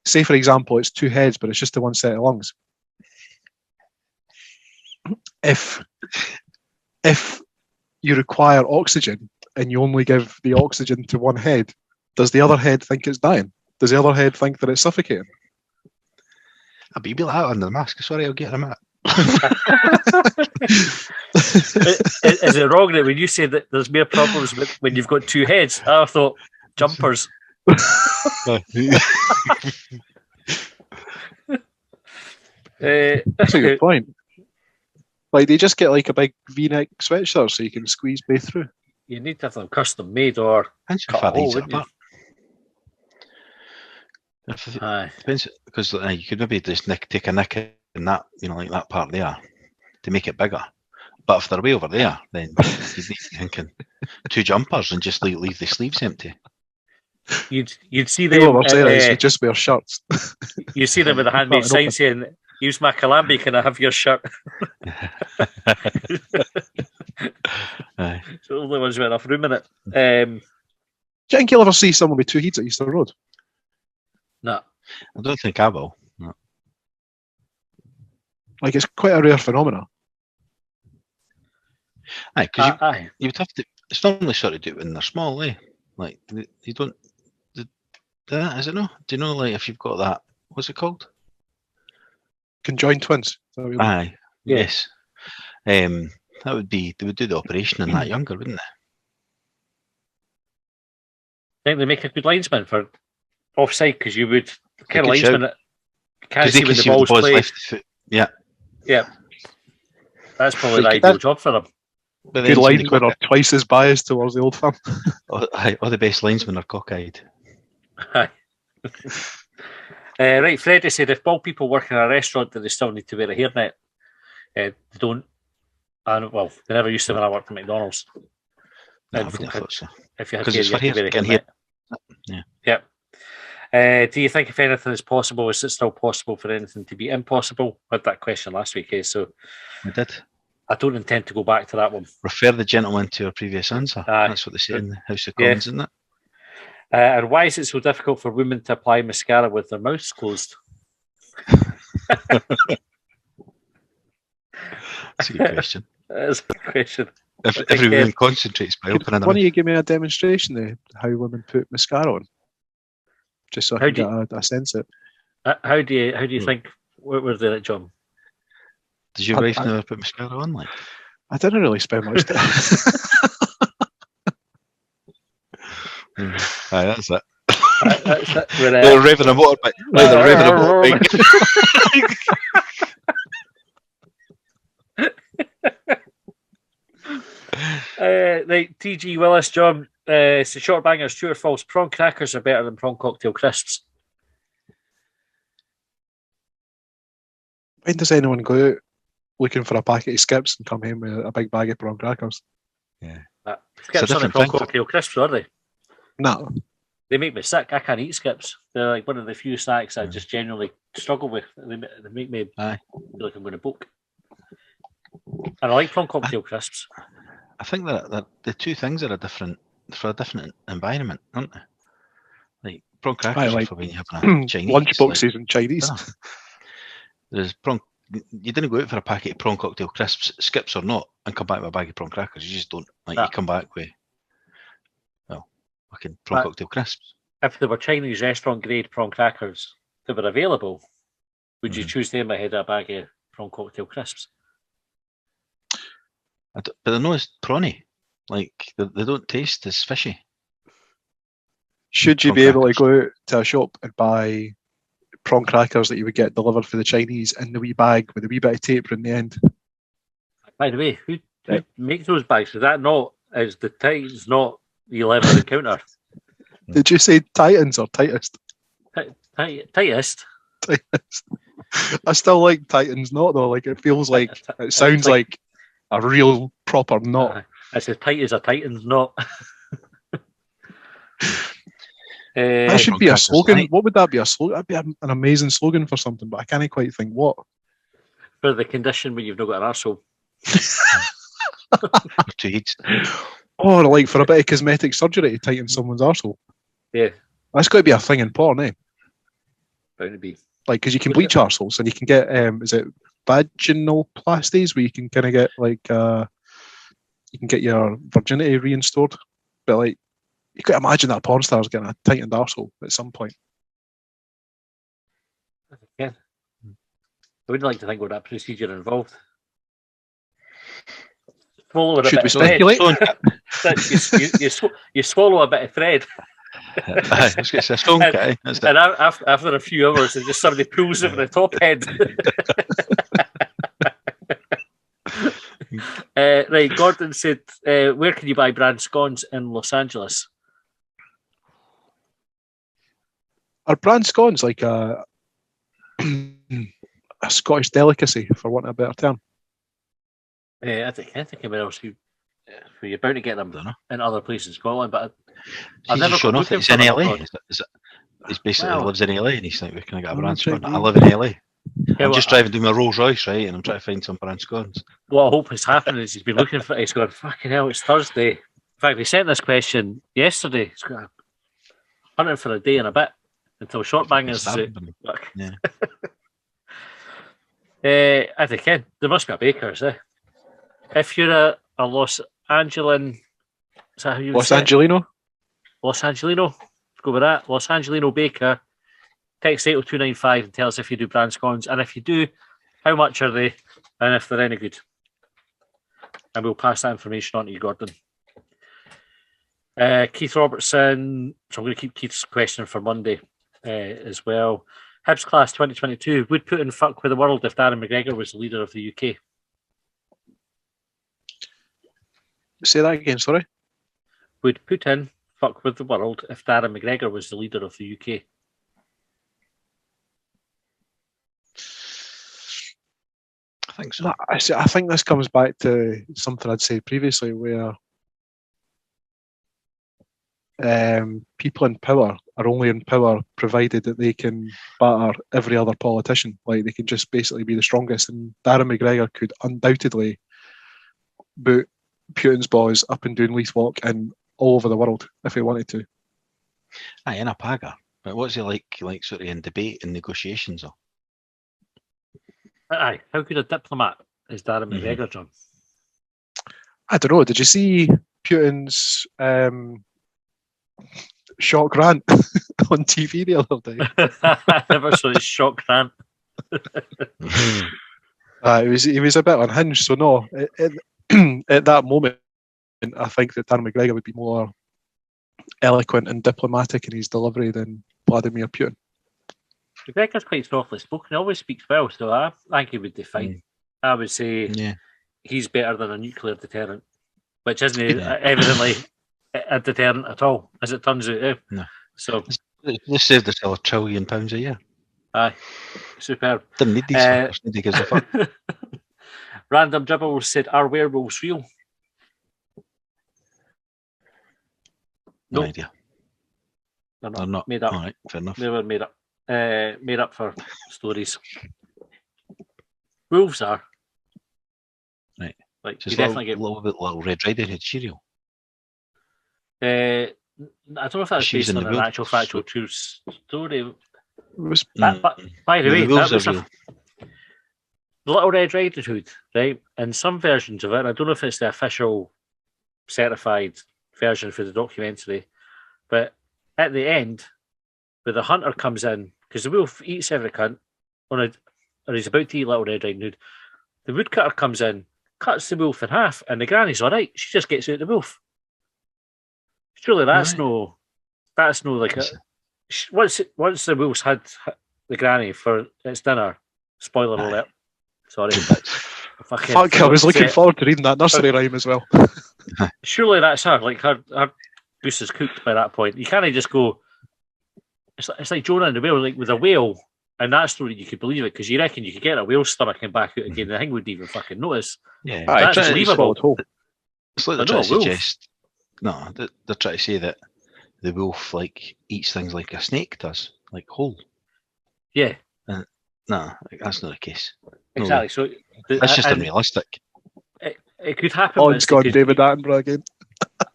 say for example, it's 2 heads, but it's just the 1 set of lungs. If you require oxygen and you only give the oxygen to 1 head, does the other head think it's dying? Does the other head think that it's suffocating? I'll be like that under the mask. Sorry, I'll get him out. Is it wrong that when you say that there's more problems with when you've got 2 heads? I thought jumpers. That's a good point. Like they just get like a big V-neck sweatshirt so you can squeeze both through. You need to have them custom made or cut a hole, wouldn't you? Depends, because you could maybe just take a nick in that, like that part there, to make it bigger, But if they're way over there, then you'd need to be thinking 2 jumpers and just leave the sleeves empty. You'd see What them. we're saying is you just wear shirts. You see them with a handmade sign saying, "Use my Calambi, can I have your shirt?" Aye. It's the only ones with enough room in it. Do you think you'll ever see someone with 2 heats at Easter Road? No. I don't think I will. No. Like, it's quite a rare phenomenon. Aye, because Aye. you would have to. It's normally sort of do it when they're small, eh? Like you don't. Is it no? Do you know, like, if you've got that? What's it called? Conjoined twins. Is that what you mean? Aye. Yeah. Yes. That would be. They would do the operation in that younger, wouldn't they? I think they make a good linesman for offside because you would kind of Good shout. linesman that can't 'Cause they see can when the see where ball's played. left the foot. Yeah. Yeah. That's probably So the you ideal could- job for them. But Good then somebody linesmen are twice as biased towards the old firm. all the best linesmen are cockeyed. Aye. Right, Freddie said if bald people work in a restaurant, do they still need to wear a hairnet? They don't. And well, they never used to when I worked at McDonald's. No, I And wouldn't have thought so. if you had 'Cause hair, it's you for had to hair, wear a getting hairnet. Yeah. Yep. Do you think if anything is possible, is it still possible for anything to be impossible? I had that question last week, so We did. I don't intend to go back to that one. Refer the gentleman to our previous answer. Aye. That's what they say in the House of Yeah. Commons, isn't it? And why is it so difficult for women to apply mascara with their mouths closed? That's a good question. That's a good question. If think, every woman concentrates by opening Why her don't you give me a demonstration of how women put mascara on? Just so I How can do get a sense of it. How do you think we're doing it, John? Does your I- wife I- never put mascara on? Like, I didn't really spend much time. aye, that's it. That's it. We're, They're revving a motorbike. Like they're revving a motorbike. Right, TG Willis, John. It's the Shortbangers, true or false? Prawn crackers are better than prawn cocktail crisps. When does anyone go out looking for a packet of skips and come home with a big bag of prawn crackers? Skips are the different prawn thing for- cocktail crisps, are they? No. They make me sick. I can't eat skips. They're like one of the few snacks I just genuinely struggle with. They make me Aye. feel like I'm going to book. And I like prawn cocktail crisps. I think that the two things are for a different environment, aren't they? Like prawn crackers like are for when you're having a Chinese. Lunchboxes in Chinese. dunno. There's prawn. You didn't go out for a packet of prawn cocktail crisps, skips or not, and come back with a bag of prawn crackers. You just don't. Like Nah. you come back with, well, fucking prawn cocktail crisps. If there were Chinese restaurant grade prawn crackers that were available, would you choose them ahead of a bag of prawn cocktail crisps? But they're not as prawny. Like they don't taste as fishy. Should you Prawn be able to crackers. go out to a shop and buy prawn crackers that you would get delivered for the Chinese in the wee bag with a wee bit of tape in the end? By the way, who makes those bags? Is that not, is the Titans not the 11 encounter? Did you say Titans or Tightest? Tightest? Tightest. I still like Titans not though. Like it feels like it sounds like a real proper knot. It's as tight as a Titan's knot. That should be a crackers slogan. tonight. What would that be? A slogan? That'd be an amazing slogan for something, but I can't quite think what. For the condition when you've not got an arsehole. Or two heats. Or like for a bit of cosmetic surgery to tighten someone's arsehole. Yeah, That's got to be a thing in porn, eh? bound to be. Like, because you can bleach arseholes and you can get, is it vaginal plasties where you can kind of get like, you can get your virginity reinstored. But like, you could imagine that porn star's getting a tightened arsehole at some point. Yeah. I wouldn't like to think what that procedure involved. Swallow a Should bit we of thread. speculate? You swallow a bit of thread, Aye, I was going to say a stone cut. Eh? That's it. and after a few hours, and just somebody pulls over the top head. Right, Gordon said, where can you buy brand scones in Los Angeles? Are brand scones like a Scottish delicacy, for want of a better term? I can't think of where else you're bound to get them Dunno. in other places in Scotland, but I've He's never just showing gone off looking that he's for in them LA. abroad. He's basically Wow. lives in LA, and he's like, "We can get a Oh, brand check scone." I me. live in LA. Yeah, I'm well, just driving to my Rolls Royce, right, and I'm trying to find some brand scones. What I hope has happened is he's been looking for it. He's going, fucking hell, it's Thursday. In fact, he sent this question yesterday. He's got hunting for a day and a bit until Shortbangers is Starving out. me. Look. Yeah. I think Ken, there must be a baker's, eh? If you're a Los Angelan, is that how you would Los say it? Angelino. Los Angelino, let's go with that. Los Angelino baker. Text 80295 and tell us if you do brand scones, and if you do, how much are they, and if they're any good. And we'll pass that information on to you, Gordon. Keith Robertson. So I'm going to keep Keith's question for Monday as well. Hibs class 2022. Would Putin fuck with the world if Darren McGregor was the leader of the UK? Say that again, sorry. Would Putin fuck with the world if Darren McGregor was the leader of the UK? I think so. No, I think this comes back to something I'd said previously, where people in power are only in power provided that they can batter every other politician. Like, they can just basically be the strongest. And Darren McGregor could undoubtedly boot Putin's boys up and down Leith Walk and all over the world if he wanted to. Aye, in a pagger. But what's he like sort of in debate and negotiations? Or? Aye, how good a diplomat is Darren Mhm. McGregor, John? I don't know. Did you see Putin's shock rant on TV the other day? I never saw his shock rant. He was a bit unhinged. So no, at that moment, I think that Darren McGregor would be more eloquent and diplomatic in his delivery than Vladimir Putin. McGregor's quite softly spoken. He always speaks well, so I think he would do fine. I would say Yeah. he's better than a nuclear deterrent, which isn't Yeah. evidently a deterrent at all, as it turns out. No. So, They saved themselves £1 trillion a year. aye, superb. Didn't need these fuckers. Nobody gives a fuck. Random Dribble said, "Are werewolves real?" No Nope. idea. They're They're not. made up. All right, fair enough. They were made up. Made up for stories. Wolves are. Right. Like, It's you just definitely a little bit Little Red Riding Hood cereal. get. I don't know if that's She was based in on the an wolf, actual factual true story. It was But by the No, way, the wolves that was are real. Little Red Riding Hood, right? And some versions of it, and I don't know if it's the official certified version for the documentary, but at the end, where the hunter comes in, because the wolf eats every cunt, or he's about to eat Little Red Riding Hood, the woodcutter comes in, cuts the wolf in half, and the granny's all right. She just gets out the wolf. Surely that's Right. that's no like a, once the wolf's had the granny for its dinner. Spoiler Aye. alert. Sorry. Fucking fuck. I was forgot to looking say it. forward to reading that nursery rhyme as well. Surely that's her. Like her goose is cooked by that point. You can't just go. It's like Jonah and the whale. Like with a whale, and that story you could believe it because you reckon you could get a whale's stomach and back out again. The thing wouldn't even fucking notice. Yeah. That's It's believable. like they're But trying no, to wolf. suggest. No, they're trying to say that the wolf like eats things like a snake does, like whole. Yeah, No, that's not the case. No exactly. way. So That's just and unrealistic. it could happen. Oh, but it's gone could- David Attenborough again.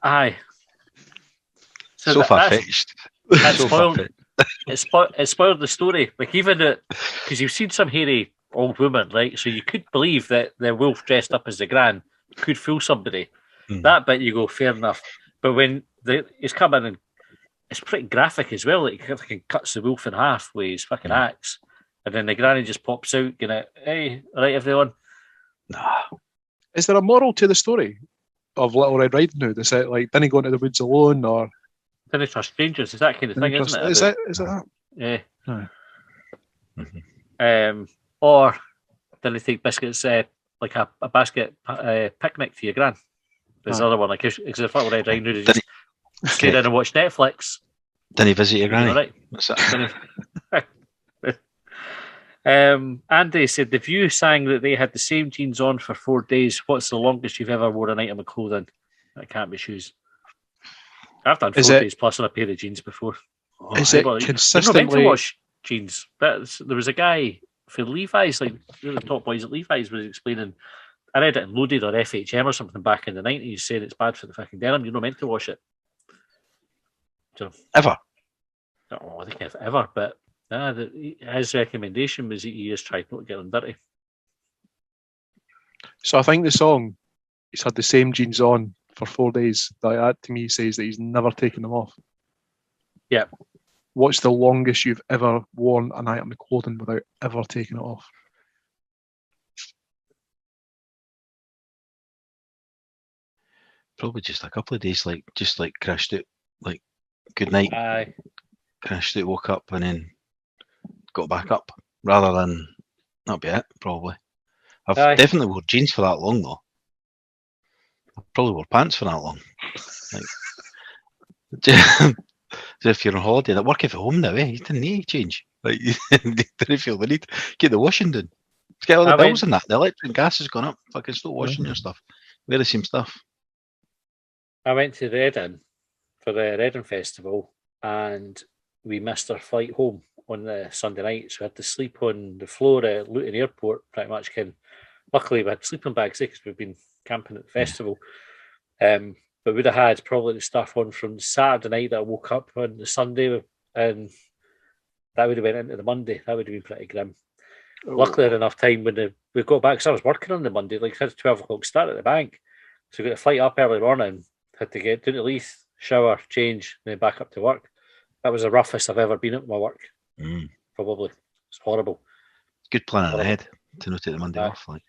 Aye. So far fetched. that's So spoiled. far-fetched. It spoiled the story. Like even because you've seen some hairy old woman, right? So you could believe that the wolf dressed up as the gran could fool somebody. That bit you go fair enough. But when he's coming and it's pretty graphic as well. Like he fucking cuts the wolf in half with his fucking axe, and then the granny just pops out, hey, all right, everyone. Nah. Is there a moral to the story of Little Red Riding Hood? Is it like, didn't he go into the woods alone, or Didn't trust strangers. It's that kind of thing, isn't it? Is it that? Yeah. No. Or didn't he take biscuits like a basket picnic to your gran? There's another one. Like because if Little Red Riding Hood, just stay down and watch Netflix. Didn't he visit your granny? All right. What's that? Andy said, The View sang that they had the same jeans on for 4 days. What's the longest you've ever worn an item of clothing? That can't be shoes. I've done 4 days plus on a pair of jeans before. Is it consistently... You're not meant to wash jeans. There was a guy for Levi's, like the top boys at Levi's, was explaining. I read it in Loaded or FHM or something back in the 90s, saying it's bad for the fucking denim. You're not meant to wash it. So, ever? Oh, I think if ever, but his recommendation was that he just tried not to get them dirty. So I think the song, he's had the same jeans on for 4 days. That to me says that he's never taken them off. Yeah. What's the longest you've ever worn an item of clothing without ever taking it off? Probably just a couple of days, just crashed out, like good night. Aye. Crashed out, woke up, and then got back up. Rather than that'd be it, probably. I've definitely wore jeans for that long though. I probably wore pants for that long. So if you're on holiday, like working from home now, you didn't need to change. Like you didn't feel the need. Get the washing done. Let's get all the bills and that. The electric and gas has gone up. Fucking stop washing your stuff. Wear the same stuff. I went to Reading for the Reading Festival and we missed our flight home on the Sunday night, so we had to sleep on the floor at Luton Airport pretty much. Luckily we had sleeping bags because we've been camping at the festival. But we'd have had probably the stuff on from Saturday night that I woke up on the Sunday, and that would have went into the Monday. That would have been pretty grim. Luckily I had enough time when we got back, because I was working on the Monday, like I had a 12 o'clock start at the bank. So we got a flight up early morning, had to get down to Leith, shower, change, and then back up to work. That was the roughest I've ever been at my work. Probably. It's horrible. Good planning ahead to not take the Monday off. Like.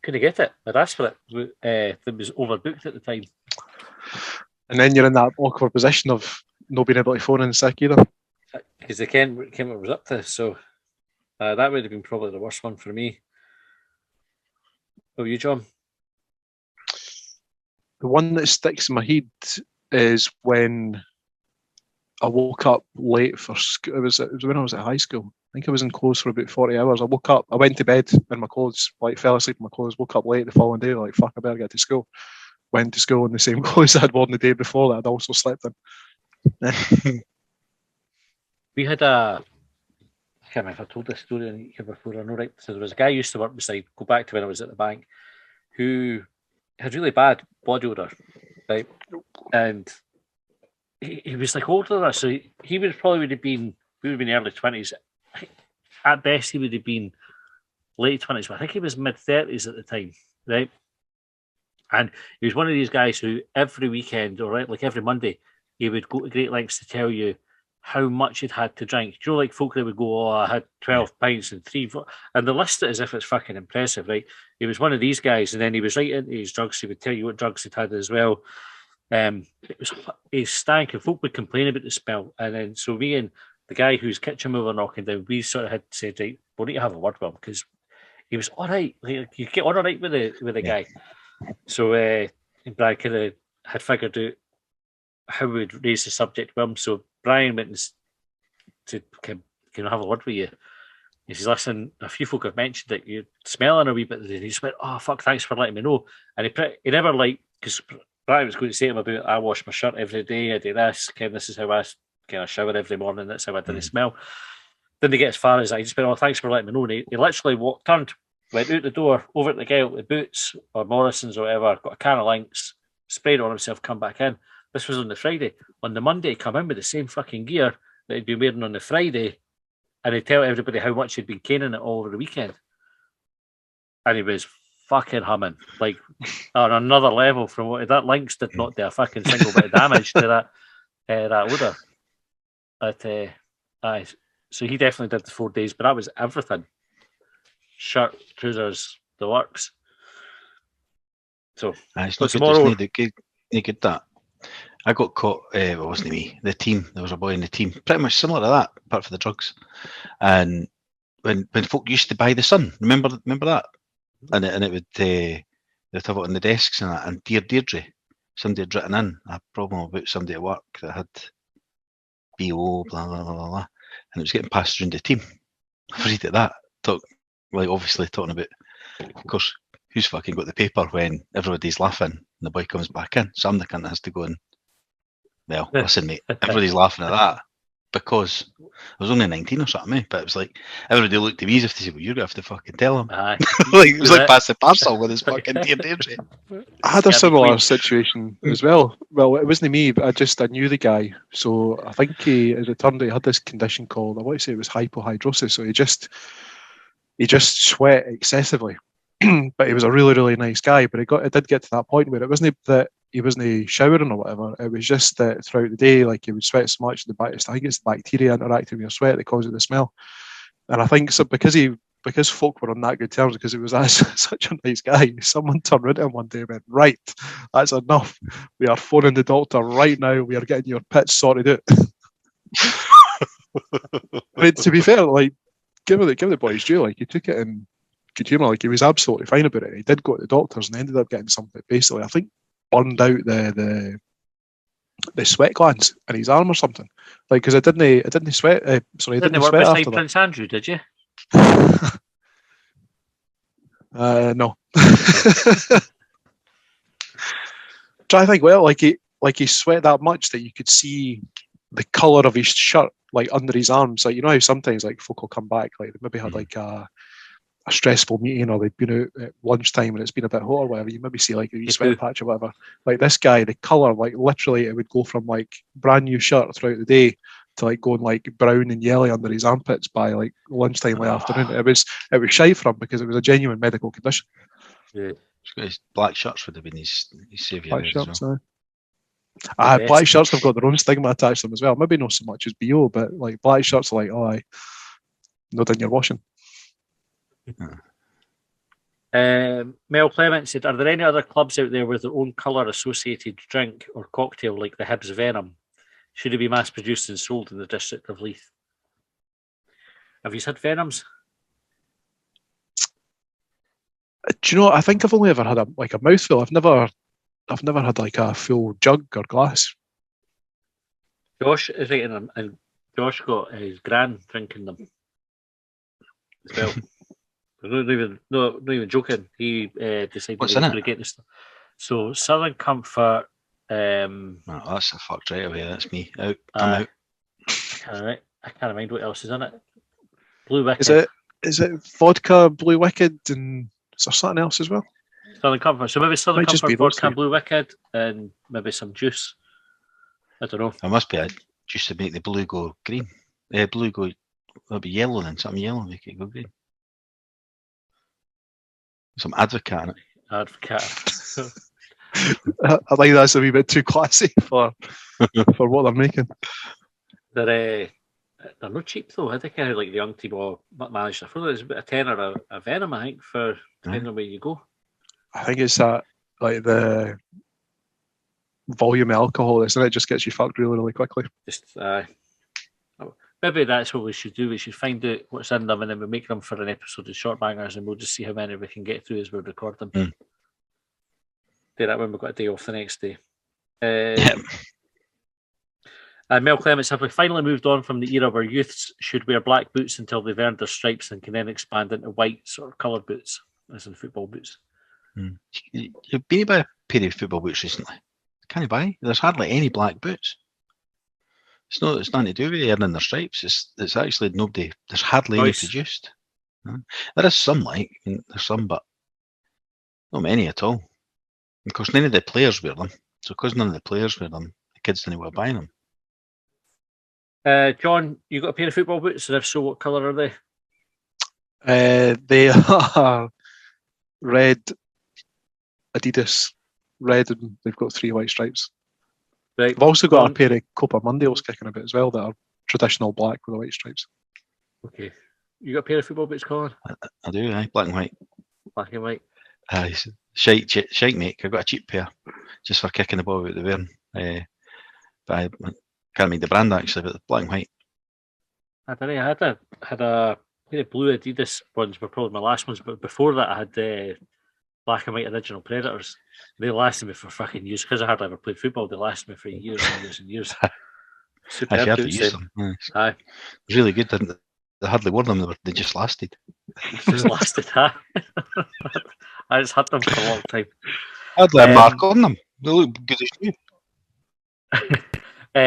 Couldn't get it. I'd asked for it. It was overbooked at the time. And then you're in that awkward position of not being able to phone in sick either. Because they came what it was up to. So that would have been probably the worst one for me. How are you, John? The one that sticks in my head is when I woke up late for school. It was when I was at high school. I think I was in clothes for about 40 hours. I woke up, I went to bed in my clothes, fell asleep in my clothes, woke up late the following day, fuck, I better get to school. Went to school in the same clothes I'd worn the day before that I'd also slept in. We had I can't remember if I told this story here before, I know, right? So there was a guy I used to work beside, go back to when I was at the bank, who had really bad body odour, right? And he was older than us, so he would have been early 20s. At best, he would have been late 20s, but I think he was mid-30s at the time, right? And he was one of these guys who every weekend, or right, every Monday, he would go to great lengths to tell you how much he'd had to drink. Do you know, folk that would go, I had 12 pints and 3, 4, and they list it as if it's fucking impressive, right? He was one of these guys, and then he was right into his drugs. He would tell you what drugs he'd had as well. He stank, and folk would complain about the smell. And then, so me and the guy whose kitchen we were knocking down, we sort of had said, right, we need to have a word with him, because he was all right. You get on all right with the guy. So Brian kind of had figured out how we would raise the subject with him. So Brian went and said, can I have a word with you? He says, listen, a few folk have mentioned that you're smelling a wee bit. He just went, oh, fuck, thanks for letting me know. And he never because Brian was going to say to him about, I wash my shirt every day, I do this, this is how I shower every morning, that's how I didn't smell. Then they get as far as I just went, oh, thanks for letting me know. And he literally turned, went out the door, over to the guy with Boots or Morrison's or whatever, got a can of Lynx, sprayed on himself, come back in. This was on the Friday. On the Monday, he'd come in with the same fucking gear that he'd been wearing on the Friday, and he'd tell everybody how much he'd been caning it all over the weekend. And he was fucking humming, on another level from what that Lynx did not do a fucking single bit of damage to that odour. But so he definitely did the 4 days, but that was everything. Shirt, trousers, the works. So tomorrow, good that. I got caught. It wasn't me. The team. There was a boy in the team, pretty much similar to that, apart from the drugs. And when folk used to buy the Sun, remember that? And it would they'd have it on the desks and that. And Deirdre, somebody had written in a problem about somebody at work that had BO, blah blah blah blah, and it was getting passed around the team. I've read it that. obviously talking about, of course, who's fucking got the paper when everybody's laughing and the boy comes back in? So I'm the cunt that has to go and, well, listen, mate, everybody's laughing at that because I was only 19 or something, but it was like everybody looked at me as if they said, well, you're going to have to fucking tell him. Aye. It was like pass the parcel with his fucking Deirdre. I had a similar situation as well. Well, it wasn't me, but I knew the guy. So I think as it turned out, he had this condition called, I want to say it was hypohydrosis. So he just sweat excessively. But he was a really, really nice guy. But it did get to that point where it wasn't that he wasn't showering or whatever. It was just that throughout the day, like he would sweat so much, I think it's the bacteria interacting with your sweat that causes the smell. And I think so because folk were on that good terms, because it was such a nice guy, someone turned around to him one day and went, right, that's enough. We are phoning the doctor right now. We are getting your pits sorted out. I mean, to be fair, like, give the boys due. Like, he took it in good humour. Like, he was absolutely fine about it. He did go to the doctors and ended up getting something basically, I think, burned out the sweat glands in his arm or something. Like, because it didn't sweat. Sorry, it didn't work sweat beside after Prince Andrew, did you? No. Try to think. Well, like he sweat that much that you could see the colour of his shirt, like under his arms. Like, you know how sometimes like folk will come back, like they maybe had like a stressful meeting, or they've been out at lunchtime and it's been a bit hot or whatever. You maybe see like a wee sweat patch or whatever. Like this guy, the colour, like literally, it would go from like brand new shirt throughout the day to like going like brown and yellow under his armpits by like lunchtime, like afternoon. It was shite for him because it was a genuine medical condition. Yeah. His black shirts would have been his saviour. Black shirts, black shirts have got their own stigma attached to them as well. Maybe not so much as BO, but like black shirts are like, oh, aye, no done your washing. Mel Clement said, are there any other clubs out there with their own colour associated drink or cocktail like the Hibs Venom? Should it be mass produced and sold in the district of Leith? Have you had Venoms? Do you know? I think I've only ever had a mouthful. I've never had like a full jug or glass. Josh is right in them, and Josh got his gran drinking them as well. not even joking. He decided What's he was in going to get this. So Southern Comfort. Oh, that's a fucked right away. That's me out. I'm out. I can't mind what else is in it. Blue Wicked. Is it vodka, Blue Wicked, and is there something else as well? Southern Comfort. So maybe Southern Might just Comfort, be those vodka, two. Blue Wicked, and maybe some juice. I don't know. There must be a juice to make the blue go green. Blue go, it'll be yellow then. Something yellow make it go green. Some advocate in it. Advocate. I think that's a wee bit too classy for what they're making. They're not cheap though. I think like the young team all managed to afford it. It's about a £10 or a Venom, I think, for depending on where you go. I think it's that like the volume of alcohol, isn't it? Just gets you fucked really, really quickly. Just maybe that's what we should do. We should find out what's in them and then we make them for an episode of Shortbangers and we'll just see how many we can get through as we record them. Do that when we've got a day off the next day. Mel Clements, have we finally moved on from the era where youths should wear black boots until they've earned their stripes and can then expand into white sort of coloured boots, as in football boots? You've been by a pair of football boots recently. Can you buy? There's hardly any black boots. It's nothing to do with earning their stripes. It's actually nobody. There's hardly any produced. There is some, there's some, but not many at all. Of course, none of the players wear them. So because none of the players wear them, the kids didn't want to buy them. John, you got a pair of football boots, and if so, what colour are they? They are red Adidas, red, and they've got 3 white stripes. Right. I've also got a pair of Copa Mundials kicking a bit as well that are traditional black with the white stripes. Okay. You got a pair of football boots, Colin? I do, black and white. Black and white. Shite, mate. I've got a cheap pair just for kicking the ball out the wearing. But I can't mind the brand actually, but the black and white. I don't know. I had a pair of blue Adidas ones, were probably my last ones, but before that I had black and white original Predators. They lasted me for fucking years because I hardly ever played football. They lasted me for years and years and years. I had to use them. Aye. It was really good, didn't it? They hardly wore them. They just lasted. Just lasted, huh? I just had them for a long time. Hardly a mark on them. They look good as new.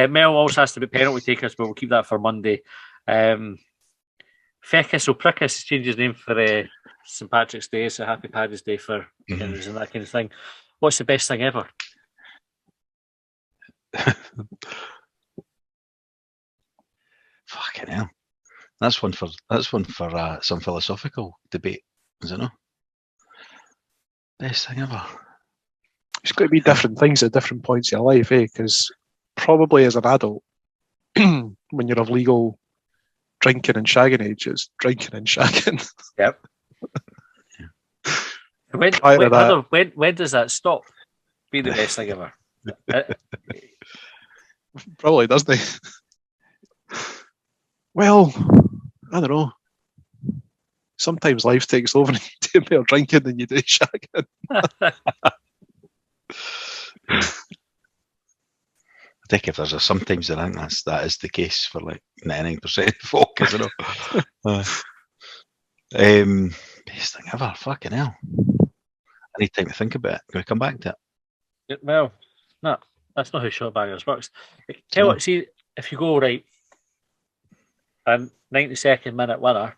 Mel also has to be penalty takers, but we'll keep that for Monday. Fecus or Prickus changed his name for St. Patrick's Day, so Happy Paddy's Day for beginners and that kind of thing. What's the best thing ever? Fucking hell. That's one for some philosophical debate, is it not? Best thing ever. It's got to be different things at different points in your life, because probably as an adult, when you're of legal drinking and shagging age, it's drinking and shagging. Yep. When does that stop being the best thing ever? Probably doesn't it? Well, I don't know. Sometimes life takes over and you do more drinking than you do shagging. I think if there's a sometimes, I think that is the case for like 99% of folk, isn't it? Best thing ever, fucking hell. I need time to think about it. Can we come back to it? Well, no, that's not how Shortbangers works. Tell what, see, if you go right, a 92nd minute winner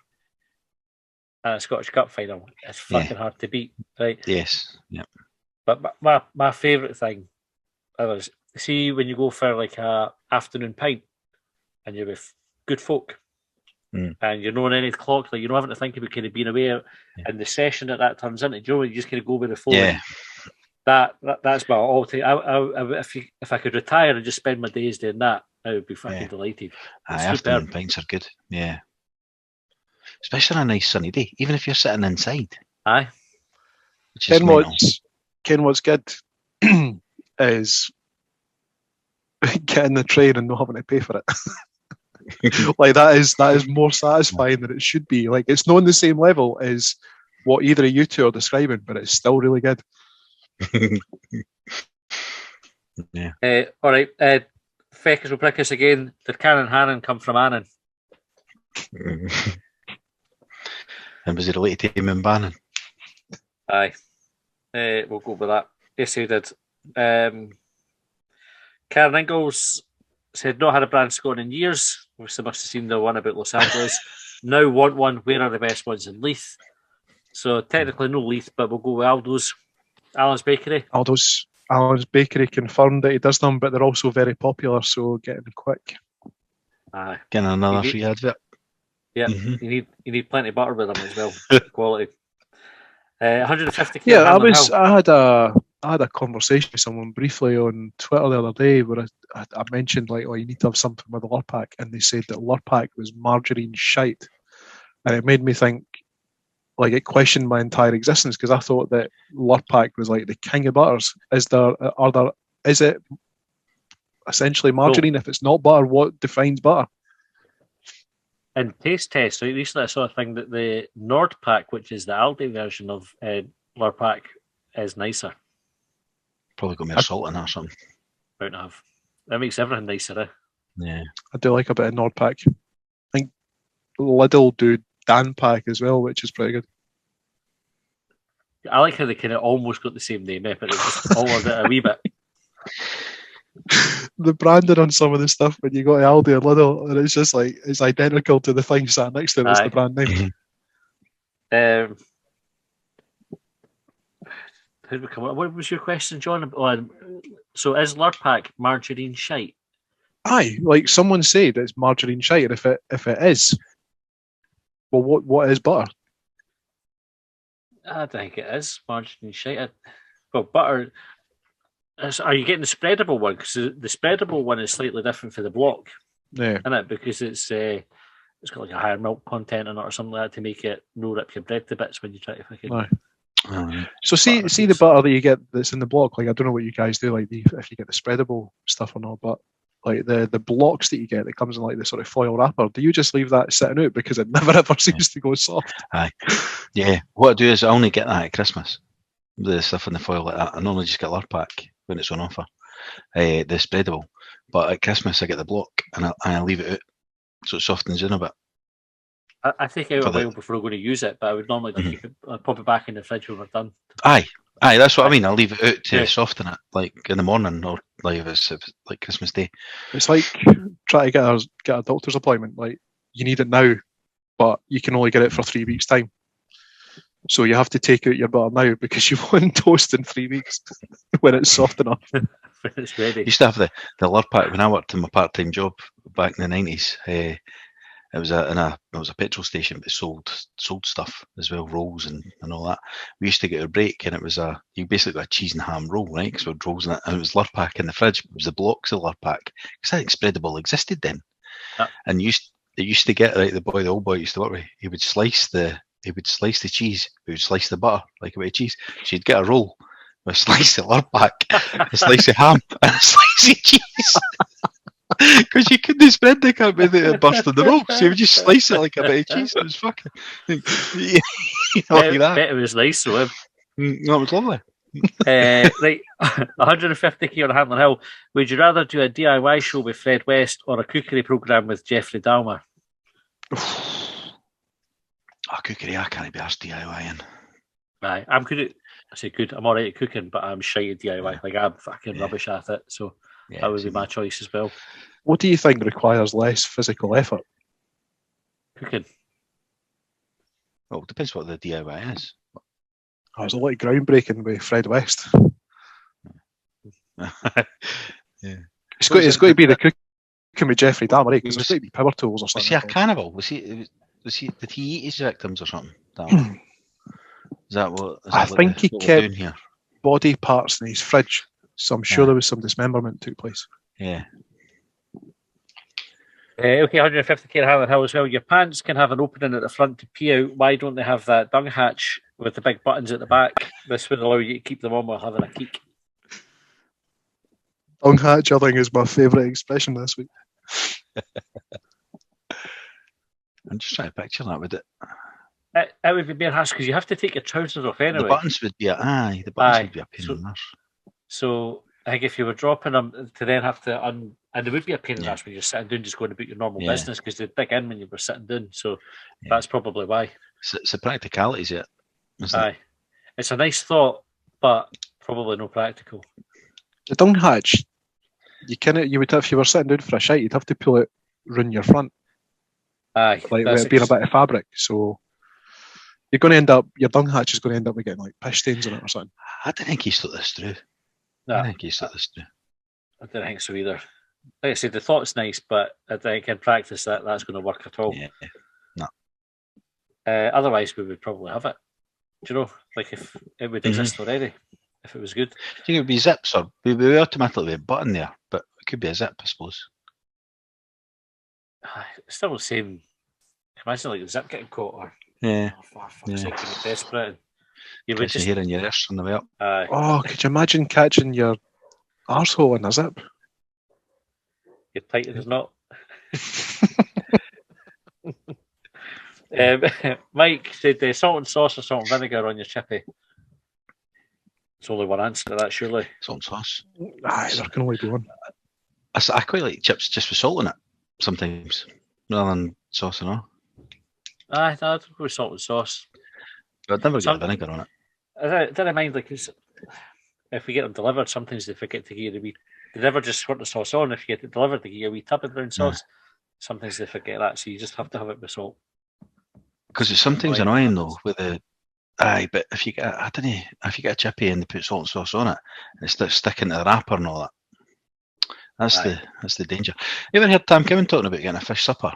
and a Scottish Cup final, it's fucking hard to beat, right? Yes, yeah. But my favourite thing is, see, when you go for like a afternoon pint and you're with good folk and you're not on any clock, like you're not having to think about kind of being away and the session that turns into, you just kind of go with the flow. Yeah. That's my all time. If I could retire and just spend my days doing that, I would be fucking delighted. Afternoon pints are good. Yeah. Especially on a nice sunny day, even if you're sitting inside. Aye. Ken, what's good is getting the train and not having to pay for it. Like that is more satisfying than it should be. Like it's not on the same level as what either of you two are describing, but it's still really good. Yeah. All right. Fecus will prick us again. Did Karen Hannon come from Annan? And was he related to him and Bannon? Aye. We'll go with that. Yes, he did. Karen Ingalls said, not had a brand scoring in years. Obviously must have seen the one about Los Angeles. Now want one. Where are the best ones in Leith? So technically no Leith, but we'll go with Aldo's. Alan's Bakery. Alan's Bakery confirmed that he does them, but they're also very popular, so get them quick. Aye. Getting another free advert. Yeah, you need plenty of butter with them as well. Quality. 150. Yeah, I had a conversation with someone briefly on Twitter the other day where I mentioned like, oh, you need to have something with Lurpak, and they said that Lurpak was margarine shite, and it made me think. Like it questioned my entire existence because I thought that Lurpak was like the king of butters. Is it essentially margarine? If it's not butter, what defines butter? In taste tests, right, recently I saw a thing that the Nordpak, which is the Aldi version of Lurpak, is nicer. Probably got more salt in it or something. About to have. That makes everything nicer, eh? Yeah. I do like a bit of Nordpak. I think Lidl do Danpak as well, which is pretty good. I like how they kind of almost got the same name, but it's just altered it a wee bit. The branding on some of the stuff when you go to Aldi and Lidl, and it's just like it's identical to the thing sat next to it. It's the brand name. What was your question, John? So is Lurpak margarine shite? Aye, like someone said, it's margarine shite. And if it is, well, what is butter? I think it is margarine shite. Well, butter. Are you getting the spreadable one? Because the spreadable one is slightly different for the block, isn't it? Because it's got like a higher milk content in it or something like that to make it no rip your bread to bits when you try to fucking. So see the butter that you get that's in the block. Like I don't know what you guys do, like if you get the spreadable stuff or not, but like the blocks that you get that comes in like the sort of foil wrapper. Do you just leave that sitting out because it never ever seems to go soft? Aye, yeah. What I do is I only get that at Christmas. The stuff in the foil like that. I normally just get Lurpak when it's on offer, the spreadable. But at Christmas I get the block and I leave it out so it softens in a bit. I take it out For a while before I'm going to use it, but I would normally just keep it, pop it back in the fridge when we're done. Aye, that's what I mean. I'll leave it out to soften it, like in the morning, or like if it's like Christmas Day. It's like trying to get a doctor's appointment. Like, you need it now, but you can only get it for 3 weeks' time. So you have to take out your butter now because you want toast in 3 weeks when it's soft enough. When it's ready. I used to have the Lurpak when I worked in my part-time job back in the 90s. It was a petrol station, but sold stuff as well, rolls and all that. We used to get a break, and it was you basically got a cheese and ham roll, right? Because we had rolls in it, and it was Lurpak in the fridge. It was the blocks of Lurpak, because I think Spreadable existed then. And it used to get, right, the old boy used to work with. He would slice the cheese. He would slice the butter like a bit of cheese. So you'd get a roll with a slice of Lurpak, a slice of ham, and a slice of cheese. Because you couldn't spread the cup with it bursting the roll, so you would just slice it like a bit of cheese. It was fucking, like that. Bet it was nice, though. No, it was lovely. Right, 150k on Hamlin Hill. Would you rather do a DIY show with Fred West or a cookery programme with Jeffrey Dahmer? Cookery, I can't be arsed DIYing. Aye, I'm good at. I say good. I'm all right at cooking, but I'm shy at DIY. Like, I'm fucking rubbish at it. So that would be my choice as well. What do you think requires less physical effort? Cooking. Well, it depends what the DIY is. There's a lot of groundbreaking with Fred West. Yeah. It's got to be the cooking with Jeffrey Dahmer, because there's got to be power tools or something. Was he a cannibal? Was he? Did he eat his victims or something? Is that what? I think he kept body parts in his fridge, so I'm sure there was some dismemberment took place. Yeah. Okay, 150k on Hamlin Hill as well. Your pants can have an opening at the front to pee out. Why don't they have that dung hatch with the big buttons at the back? This would allow you to keep them on while having a keek. Dung hatch, I think, is my favourite expression this week. I'm just trying to picture that with it. It would be more harsh because you have to take your trousers off anyway. The buttons would be a pain in the arse. So I think if you were dropping them to then have to and it would be a pain in the arse when you're sitting down just going about your normal business, because they'd dig in when you were sitting down. So that's probably why. It's the practicalities of it. Aye. It's a nice thought, but probably no practical. The dung hatch, you would, if you were sitting down for a shite, you'd have to pull it round your front. Aye. Like with it being a bit of fabric. So you're going to end up, your dung hatch is going to end up with getting like piss stains on it or something. I don't think he's thought this through. No. I think he's thought this through. I don't think so either. Like I said, the thought's nice, but I think in practice that's going to work at all. Yeah. No. Otherwise, we would probably have it. Do you know? Like if it would exist already, if it was good. Do you think it would be zips, or we automatically be a button there, but it could be a zip, I suppose. It's still the same. Imagine like the zip getting caught, or for fuck's sake, you're desperate. You would just hair in your arse on the way up. Oh, could you imagine catching your arsehole in a zip? You're tight as not. Mike said salt and sauce or salt and vinegar on your chippy. It's only one answer to that, surely. Salt and sauce. Aye, there can only be one. I quite like chips just with salt in it sometimes, rather than sauce and all. I'd go with salt and sauce. But I'd never get vinegar on it. I don't mind, like, if we get them delivered, sometimes they forget to give you they never just squirt the sauce on. If you get it delivered, they give you a wee tub of brown sauce. Sometimes they forget that, so you just have to have it with salt. Because it's sometimes annoying though with the but if you get if you get a chippy and they put salt and sauce on it, and it's sticking to the wrapper and all that. That's the danger. You ever heard Tam Kevin talking about getting a fish supper,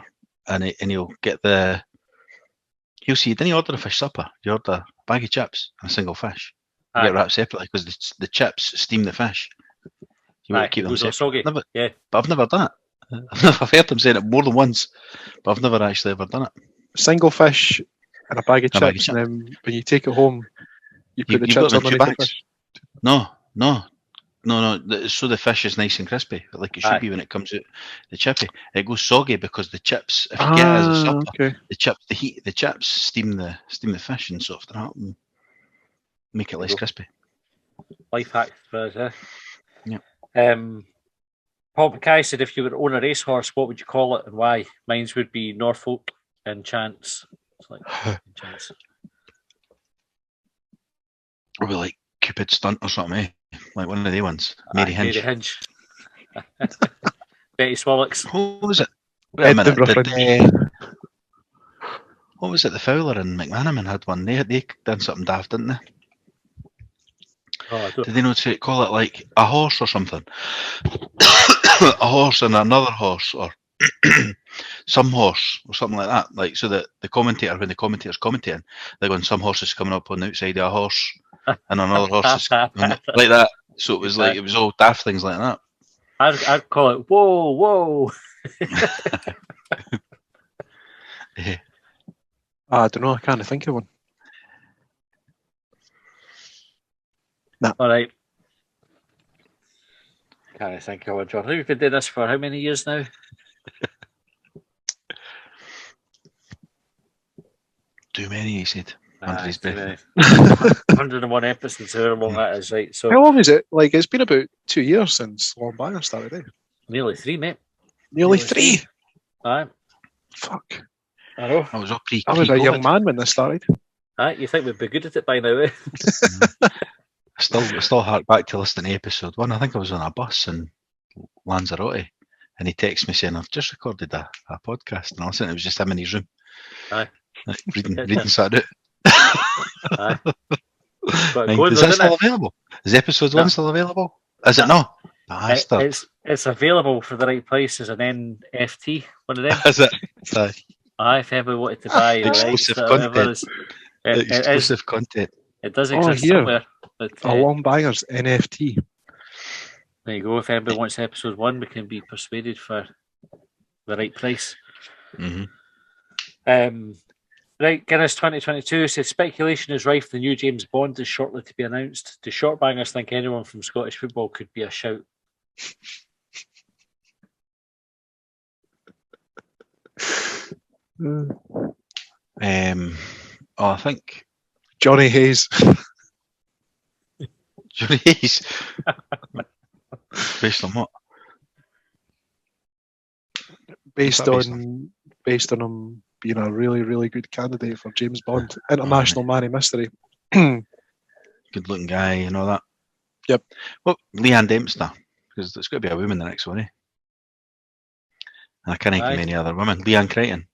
and he'll get he'll see, didn't he order a fish supper? You order a bag of chips and a single fish. You get wrapped separately because the chips steam the fish. You want to keep them separate. Yeah. But I've never done it. I've heard them saying it more than once, but I've never actually ever done it. Single fish and a bag of chips, and then when you take it home, you put the chips underneath the fish. No. So the fish is nice and crispy, like it should be when it comes out the chippy. It goes soggy because the chips, if you get it as a supper, the chips steam the fish and soften it up and make it less crispy. Life hack for us, eh? Yeah. Paul Mackay said, if you were to own a racehorse, what would you call it and why? Mine would be Norfolk Enchants. It's like Enchants. Or like Cupid Stunt or something, eh? Like one of the ones. Mary Hinch. Mary Hinch. Betty Swallocks. What was it? Wait a minute. Edinburgh What was it? The Fowler and McManaman had one. They done something daft, didn't they? Oh, I don't. Did they know to call it like a horse or something? A horse and another horse, or some horse, or something like that. Like so that the commentator, when the commentator's commentating, they're going, some horse is coming up on the outside of a horse, and another horse is like that. So it was like it was all daft things like that. I'd call it whoa, whoa. Yeah. I don't know. I can't think of one. All right. Can't think of one, John. We've been doing this for how many years now? Too many, he said. Under his breath. 101 episodes, however long that is, right? So How long is it? Like, it's been about 2 years since Longbangers started, eh? nearly 3, mate. Nearly 3? Aye. Fuck. I know. I was all pre. I was a young man when this started. Aye, you think we'd be good at it by now, eh? I still hark back to listening to episode 1. I think I was on a bus in Lanzarote, and he texted me saying, "I've just recorded a podcast," and I listened. It was just him in his room. Aye. Like, reading something out. Aye. But Like, going is though, that isn't still it? available? Is episode 1 still available? Is it not? Bastard. It's available for the right price as an NFT, one of them. Is it? Aye. Aye, if anybody wanted to buy the Exclusive rights, whatever, content. it is. Exclusive content. It does Oh, exist here. somewhere. But A Longbangers NFT. there you go. If anybody wants episode 1, we can be persuaded for the right price. Mm-hmm. Right, Guinness 2022 says speculation is rife. The new James Bond is shortly to be announced. Do Shortbangers think anyone from Scottish football could be a shout? I think Johnny Hayes. Johnny Hayes. Based on what? Based What's that on him being a really, really good candidate for James Bond. International Man of Mystery. Good looking guy and all that. Yep. Well, Leanne Dempster, because there's got to be a woman the next one, eh? And I can't think of many other women. Leanne Crichton,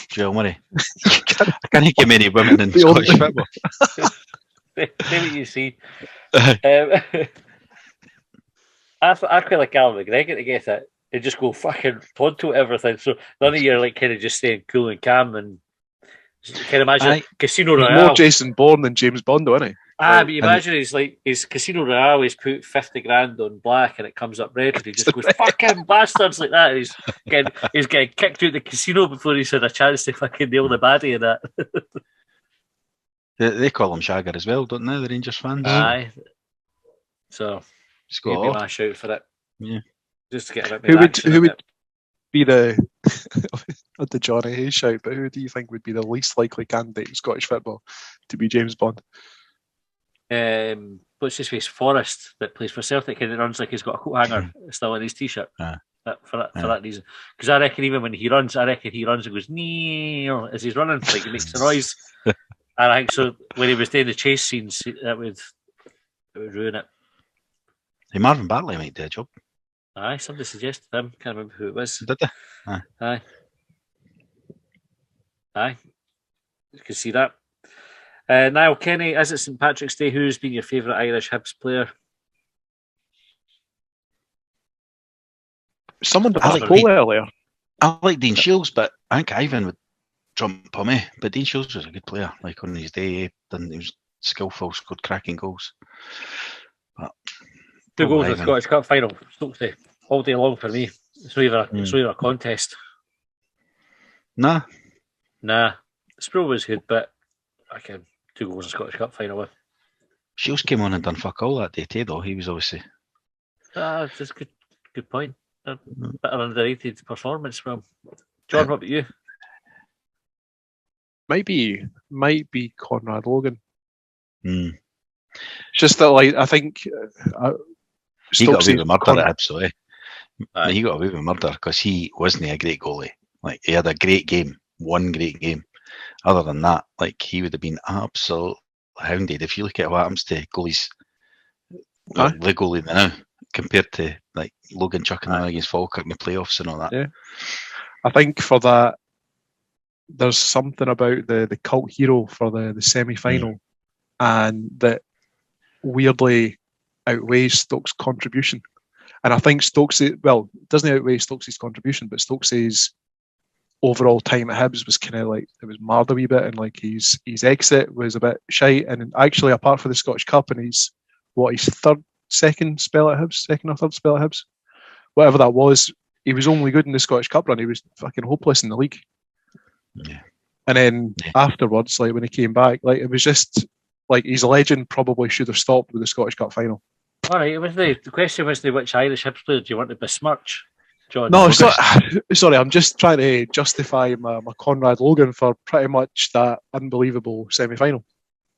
Joel Murray. I can't think of many women in Scottish football. See what you see. I quite like Alan McGregor to get it. And just go fucking Tonto everything. So none of you are like kind of just staying cool and calm and can imagine Casino He's Royale. more Jason Bourne than James Bond, though, isn't he? But you imagine he's Casino Royale. He's put 50 grand on black and it comes up red. And he just goes fucking bastards like that. And he's getting kicked out the casino before he's had a chance to fucking nail the baddie in that. They call him Shagger as well, don't they? The Rangers fans. Aye. So Scott he'd be my shout for it. Yeah. Just to get a bit more action Who in would it. be the not the Johnny Hayes shout, but who do you think would be the least likely candidate in Scottish football to be James Bond? What's his face? Forrest that plays for Celtic and it runs like he's got a coat hanger still in his t-shirt. For that reason, because I reckon even when he runs, and goes nee as he's running, like he makes a noise. And I think so when he was doing the chase scenes, it would ruin it. Hey, Marvin Bartley might do a job. Aye, somebody suggested him. Can't remember who it was. Did they? Aye. You can see that. Niall Kenny, is it St Patrick's Day? Who's been your favourite Irish Hibs player? Someone put I a like poll earlier. I like Dean Shields, but I think Ivan would trump him, eh? But Dean Shields was a good player. Like on his day, he was skillful, scored cracking goals. But 2 goals in the Ivan. Scottish Cup final. Stokes Day. All day long for me. It's not even a contest. Nah. Sproul was good, but I can 2 goals in the Scottish Cup final with. Shields came on and done fuck all that day too, though. He was obviously That's a good point. A bit of underrated performance from John. What about you? Might be Conrad Logan. Mm. Just that, like, I think He got away with murder Conrad- at Hibs, so he got away with murder because he wasn't a great goalie. Like he had a great game, one great game. Other than that, like, he would have been absolutely hounded. If you look at what happens to goalies, well, the goalie now, compared to like Logan chucking them against Falkirk in the playoffs and all that. Yeah. I think for that, there's something about the cult hero for the semi-final, and that weirdly outweighs Stokes' contribution. And I think Stokes, well, doesn't outweigh Stokes' contribution, but Stokes' overall time at Hibs was kind of like, it was marred a wee bit, and like his exit was a bit shite. And actually, apart from the Scottish Cup and his second spell at Hibs, whatever that was, he was only good in the Scottish Cup run. He was fucking hopeless in the league. Yeah. And then afterwards, like when he came back, like it was just like his legend probably should have stopped with the Scottish Cup final. All right, the question was which Irish Hibs player do you want to besmirch, John? No, sorry, I'm just trying to justify my Conrad Logan for pretty much that unbelievable semi-final.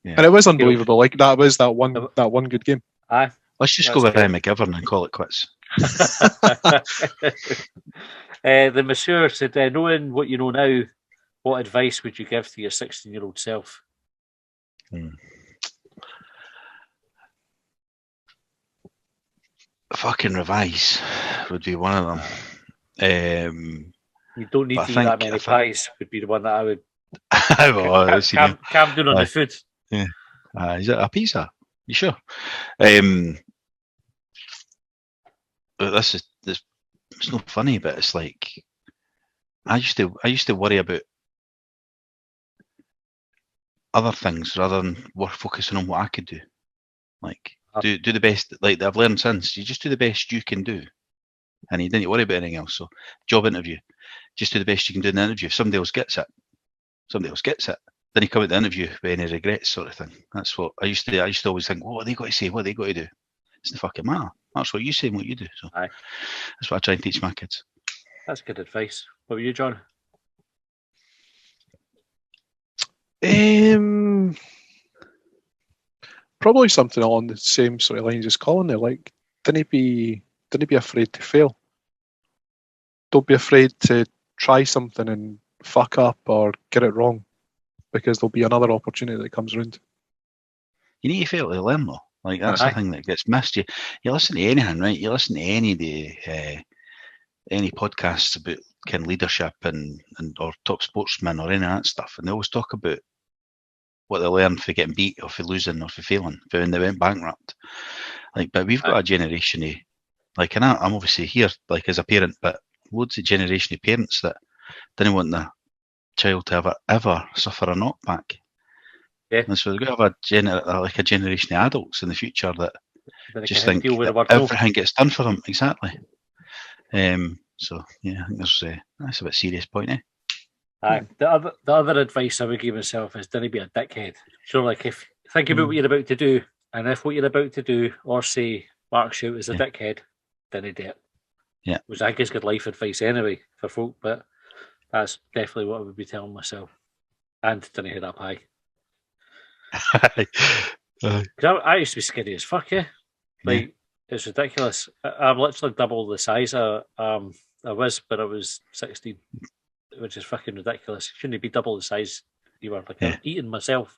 Yeah. And it was unbelievable. Like that was that one good game. Aye. Let's just go with Ryan McGivern and call it quits. The Monsieur said, knowing what you know now, what advice would you give to your 16-year-old self? Fucking revise would be one of them. You don't need to eat that many pies would be the one that I would calm down on the food. Yeah. Is it a pizza? You sure? It's not funny, but it's like I used to worry about other things rather than focusing on what I could do. Like do the best. Like I've learned since, you just do the best you can do, and you didn't worry about anything else. So, job interview, just do the best you can do in the interview. If somebody else gets it, then you come at the interview with any regrets, sort of thing. That's what I used to always think. What are they got to say? What are they got to do? It's the fucking matter. That's what you say and what you do. So that's what I try and teach my kids. That's good advice. What were you, John? Probably something along the same sort of lines as Colin there. Like, didn't be afraid to fail. Don't be afraid to try something and fuck up or get it wrong, because there'll be another opportunity that comes around. You need to fail to learn, though. Like, that's the thing that gets missed. You listen to anything, right? You listen to any podcasts about kind of leadership and or top sportsmen or any of that stuff, and they always talk about what they learned for getting beat or for losing or for failing, for when they went bankrupt. Like, but we've got a generation of, like, and I'm obviously here, like, as a parent, but loads of generation of parents that didn't want their child to ever suffer a knockback. Yeah. And so they're going to have a generation of adults in the future that just think that everything gets done for them. Exactly. So yeah, I think that's a bit serious point, eh? Aye. The other advice I would give myself is don't be a dickhead. So, like, if think about what you're about to do, and if what you're about to do or say marks you as a dickhead, then do it. Yeah. Which I think is good life advice anyway for folk, but that's definitely what I would be telling myself. And don't hit up high. I used to be skinny as fuck, Like, it's ridiculous. I'm literally double the size I was, but I was 16, which is fucking ridiculous. Shouldn't be double the size you were. Like, I'm eating myself.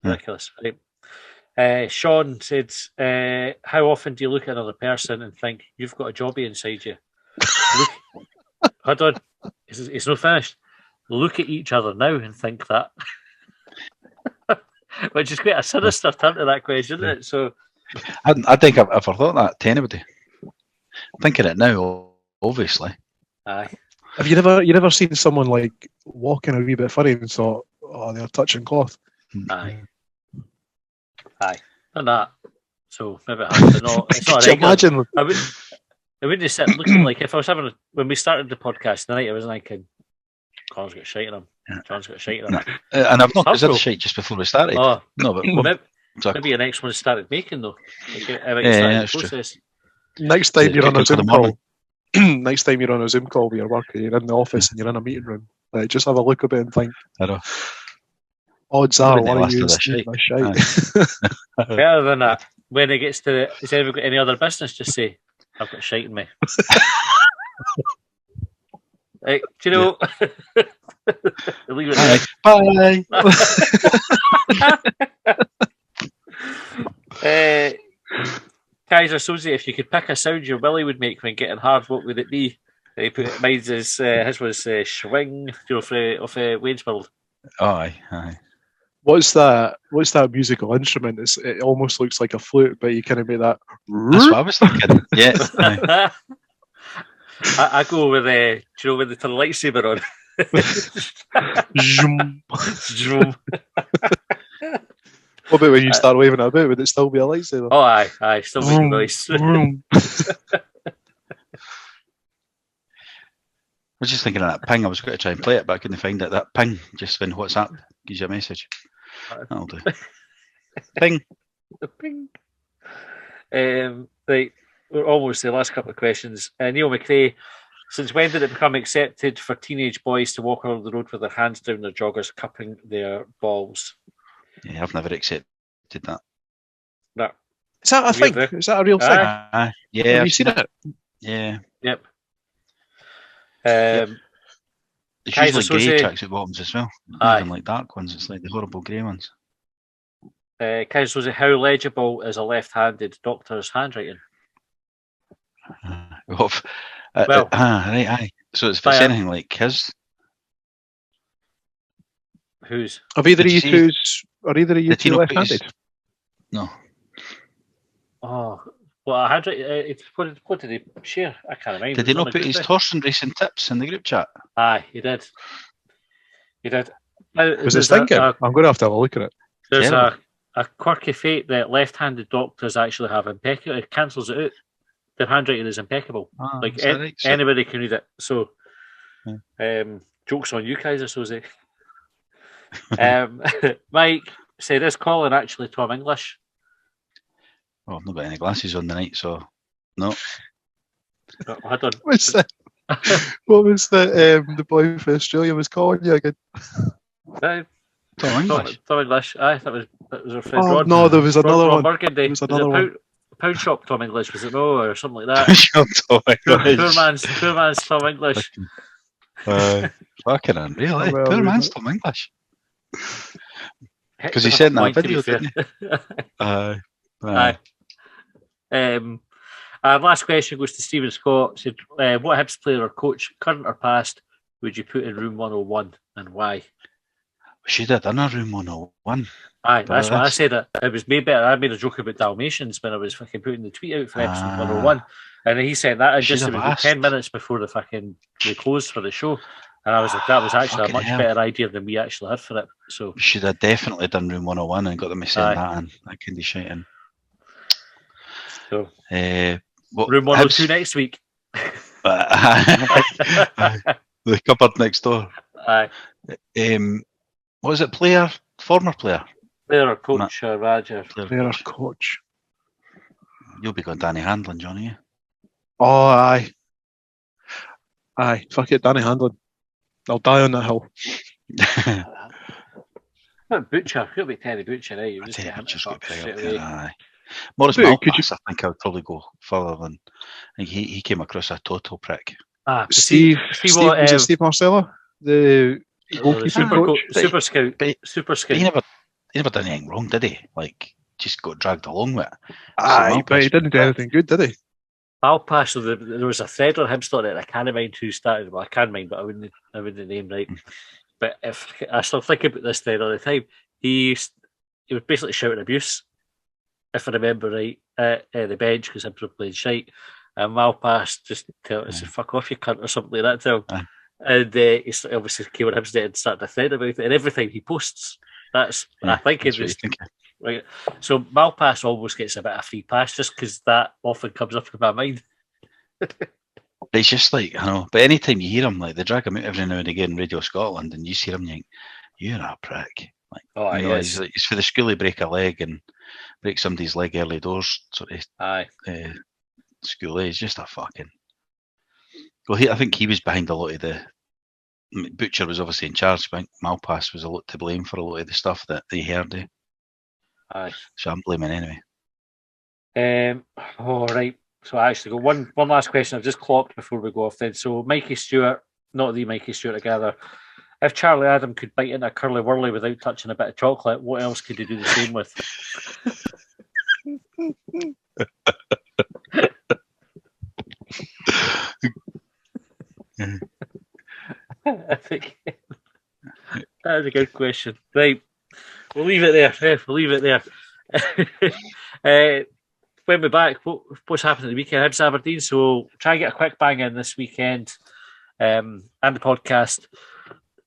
Ridiculous. Right. Sean said, how often do you look at another person and think, you've got a jobby inside you? Hold on. It's not finished. Look at each other now and think that. Which is quite a sinister turn to that question, isn't it? So, I think I've ever thought that to anybody. I'm thinking it now, obviously. Aye. Have you never seen someone like walking a wee bit funny and thought, oh, they're touching cloth? Aye. And that. So maybe I have to know. It's not imagine? I wouldn't sit looking like if I was when we started the podcast tonight, I was thinking, John's got shite in him. John's got shite in him. And I've not considered shite just before we started. Oh, no, but maybe your next one started making though. That's true. Next time you're on a Zoom call. Next time you're on a Zoom call with your worker, you're in the office and you're in a meeting room. Just have a look at it and think. I know. Odds are one of you is shite. Better than that. When it gets to has anyone got any other business, just say, I've got shite in me. Right, do you know? Leave it Bye. there. Kaiser Soze, if you could pick a sound your willy would make when getting hard, what would it be? He put mine's his was swing, off Wayne's World. Oh, aye. What's that musical instrument? It almost looks like a flute, but you kind of make that. That's what I was thinking. Yeah. Aye. I go with with the turn lightsaber on. Zoom. Zoom. What about when you start waving it about? Would it still be a lightsaber? Oh, aye, still make noise. Vroom. I was just thinking of that ping. I was going to try and play it, but I couldn't find it. That ping, just when WhatsApp gives you a message. That'll do. Ping. Ping. Right, we're almost the last couple of questions. Neil McRae, since when did it become accepted for teenage boys to walk along the road with their hands down their joggers, cupping their balls? Yeah, I've never accepted that. No. Is that a thing? Is that a real thing? Yeah. Have you seen it? Yeah. Yep. It's Kaiser usually grey Soze- tracksuit bottoms as well. Aye. Even like dark ones. It's like the horrible grey ones. Kaiser Soze, how legible is a left-handed doctor's handwriting? Aye. So if it's anything like his. Whose? Are either of Did you you two left-handed? No. Oh, well, I had what did he share? I can't remember. Did he not put his torsion racing tips in the group chat? Aye, he did. Now, Was his thinking? I'm going to have a look at it. There's Terrible. a quirky fate that left-handed doctors actually have impeccable. It cancels it out. Their handwriting is impeccable. Like is that right? So- anybody can read it. So, jokes on you, Kaiser Soze. Mike said, "Is Colin actually Tom English?" Well, I've not got any glasses on the night, so no. Oh, hold on. What was the boy from Australia was calling you again? Tom Tom English. English. Aye, that was our friend Oh Rod. no, there was another Rod one. Burgundy. There was another one. Pound shop Tom English, was it no, or something like that? Tom English. Poor man's Tom English. Fucking unreal, eh? well, Poor man's isn't Tom English. Because he sent that video, didn't Aye. Our last question goes to Stephen Scott. Said, what Hibs player or coach, current or past, would you put in room 101 and why? We should have done a room 101. Aye, that's what I said. It was made better. I made a joke about Dalmatians when I was fucking putting the tweet out for episode 101. And he said that in just about 10 minutes before we closed for the show. And I was like, that was actually a much better idea than we actually had for it. So we should have definitely done room 101 and got them to send that in. That can be shite in. So, room 102 next week. The cupboard next door. Aye. What was it? Player? Former player? Player or coach or manager? Player or coach. You'll be going Danny Handlin, Johnny. Oh, aye. Aye, fuck it, Danny Handlin. I'll die on that hill. Butcher. Could be Terry Butcher, eh? You just Terry get him Butcher's to got fuck pretty straight up away. there, aye. Morris Malpass, I think I would probably go further than. I think he came across a total prick. Steve Marcella, the super scout. Super scout. He never done anything wrong, did he? Like, just got dragged along with it. Aye, but he didn't do anything good, did he? Malpass, so there was a thread on him starting. I can't mind who started. Well, I can mind, but I wouldn't name right. But if I still think about this thread all the time, he was basically shouting abuse, if I remember right, at the bench because Hibs were playing shite. And Malpass just tell us, "Fuck off, you cunt," or something like that to him. And he obviously came on Hibs and started a thread about it. And everything he posts, that's I think it was. Right. So Malpass almost gets a bit of free pass just because that often comes up in my mind. It's just like, I know, but anytime you hear him, like they drag him out every now and again in Radio Scotland, and you see him, you think, "You're a prick." Like, he's for the schoolie break a leg and break somebody's leg early doors sort of school. He's just a fucking. Well, I think he was behind a lot of the. Butcher was obviously in charge, but I think Malpass was a lot to blame for a lot of the stuff that they heard. Aye. So I'm blaming anyway. All right. So I actually got one last question I've just clocked before we go off then. So Mikey Stewart, not the Mikey Stewart together. If Charlie Adam could bite into a curly whirly without touching a bit of chocolate, what else could he do the same with? I think that's a good question. Right, we'll leave it there. We'll leave it there. When we're back, what's happening the weekend? Hibs Aberdeen, so we'll try and get a quick bang in this weekend, and the podcast.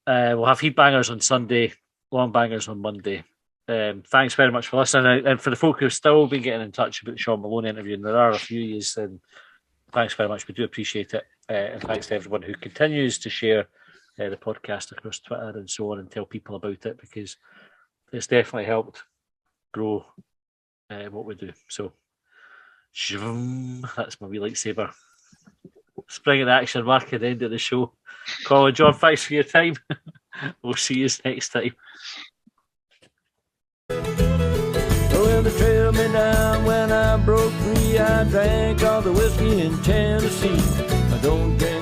We'll have Heatbangers on Sunday, Longbangers on Monday. Thanks very much for listening, and for the folk who've still been getting in touch about the Sean Maloney interview, and there are a few years, and thanks very much. We do appreciate it, and thanks to everyone who continues to share the podcast across Twitter and so on, and tell people about it, because it's definitely helped grow what we do. So, that's my wee lightsaber. Spring in action, mark at the end of the show. Colin, John, thanks for your time. We'll see you next time. Well, they trailed me down when I broke free. I drank all the whiskey in Tennessee. I don't drink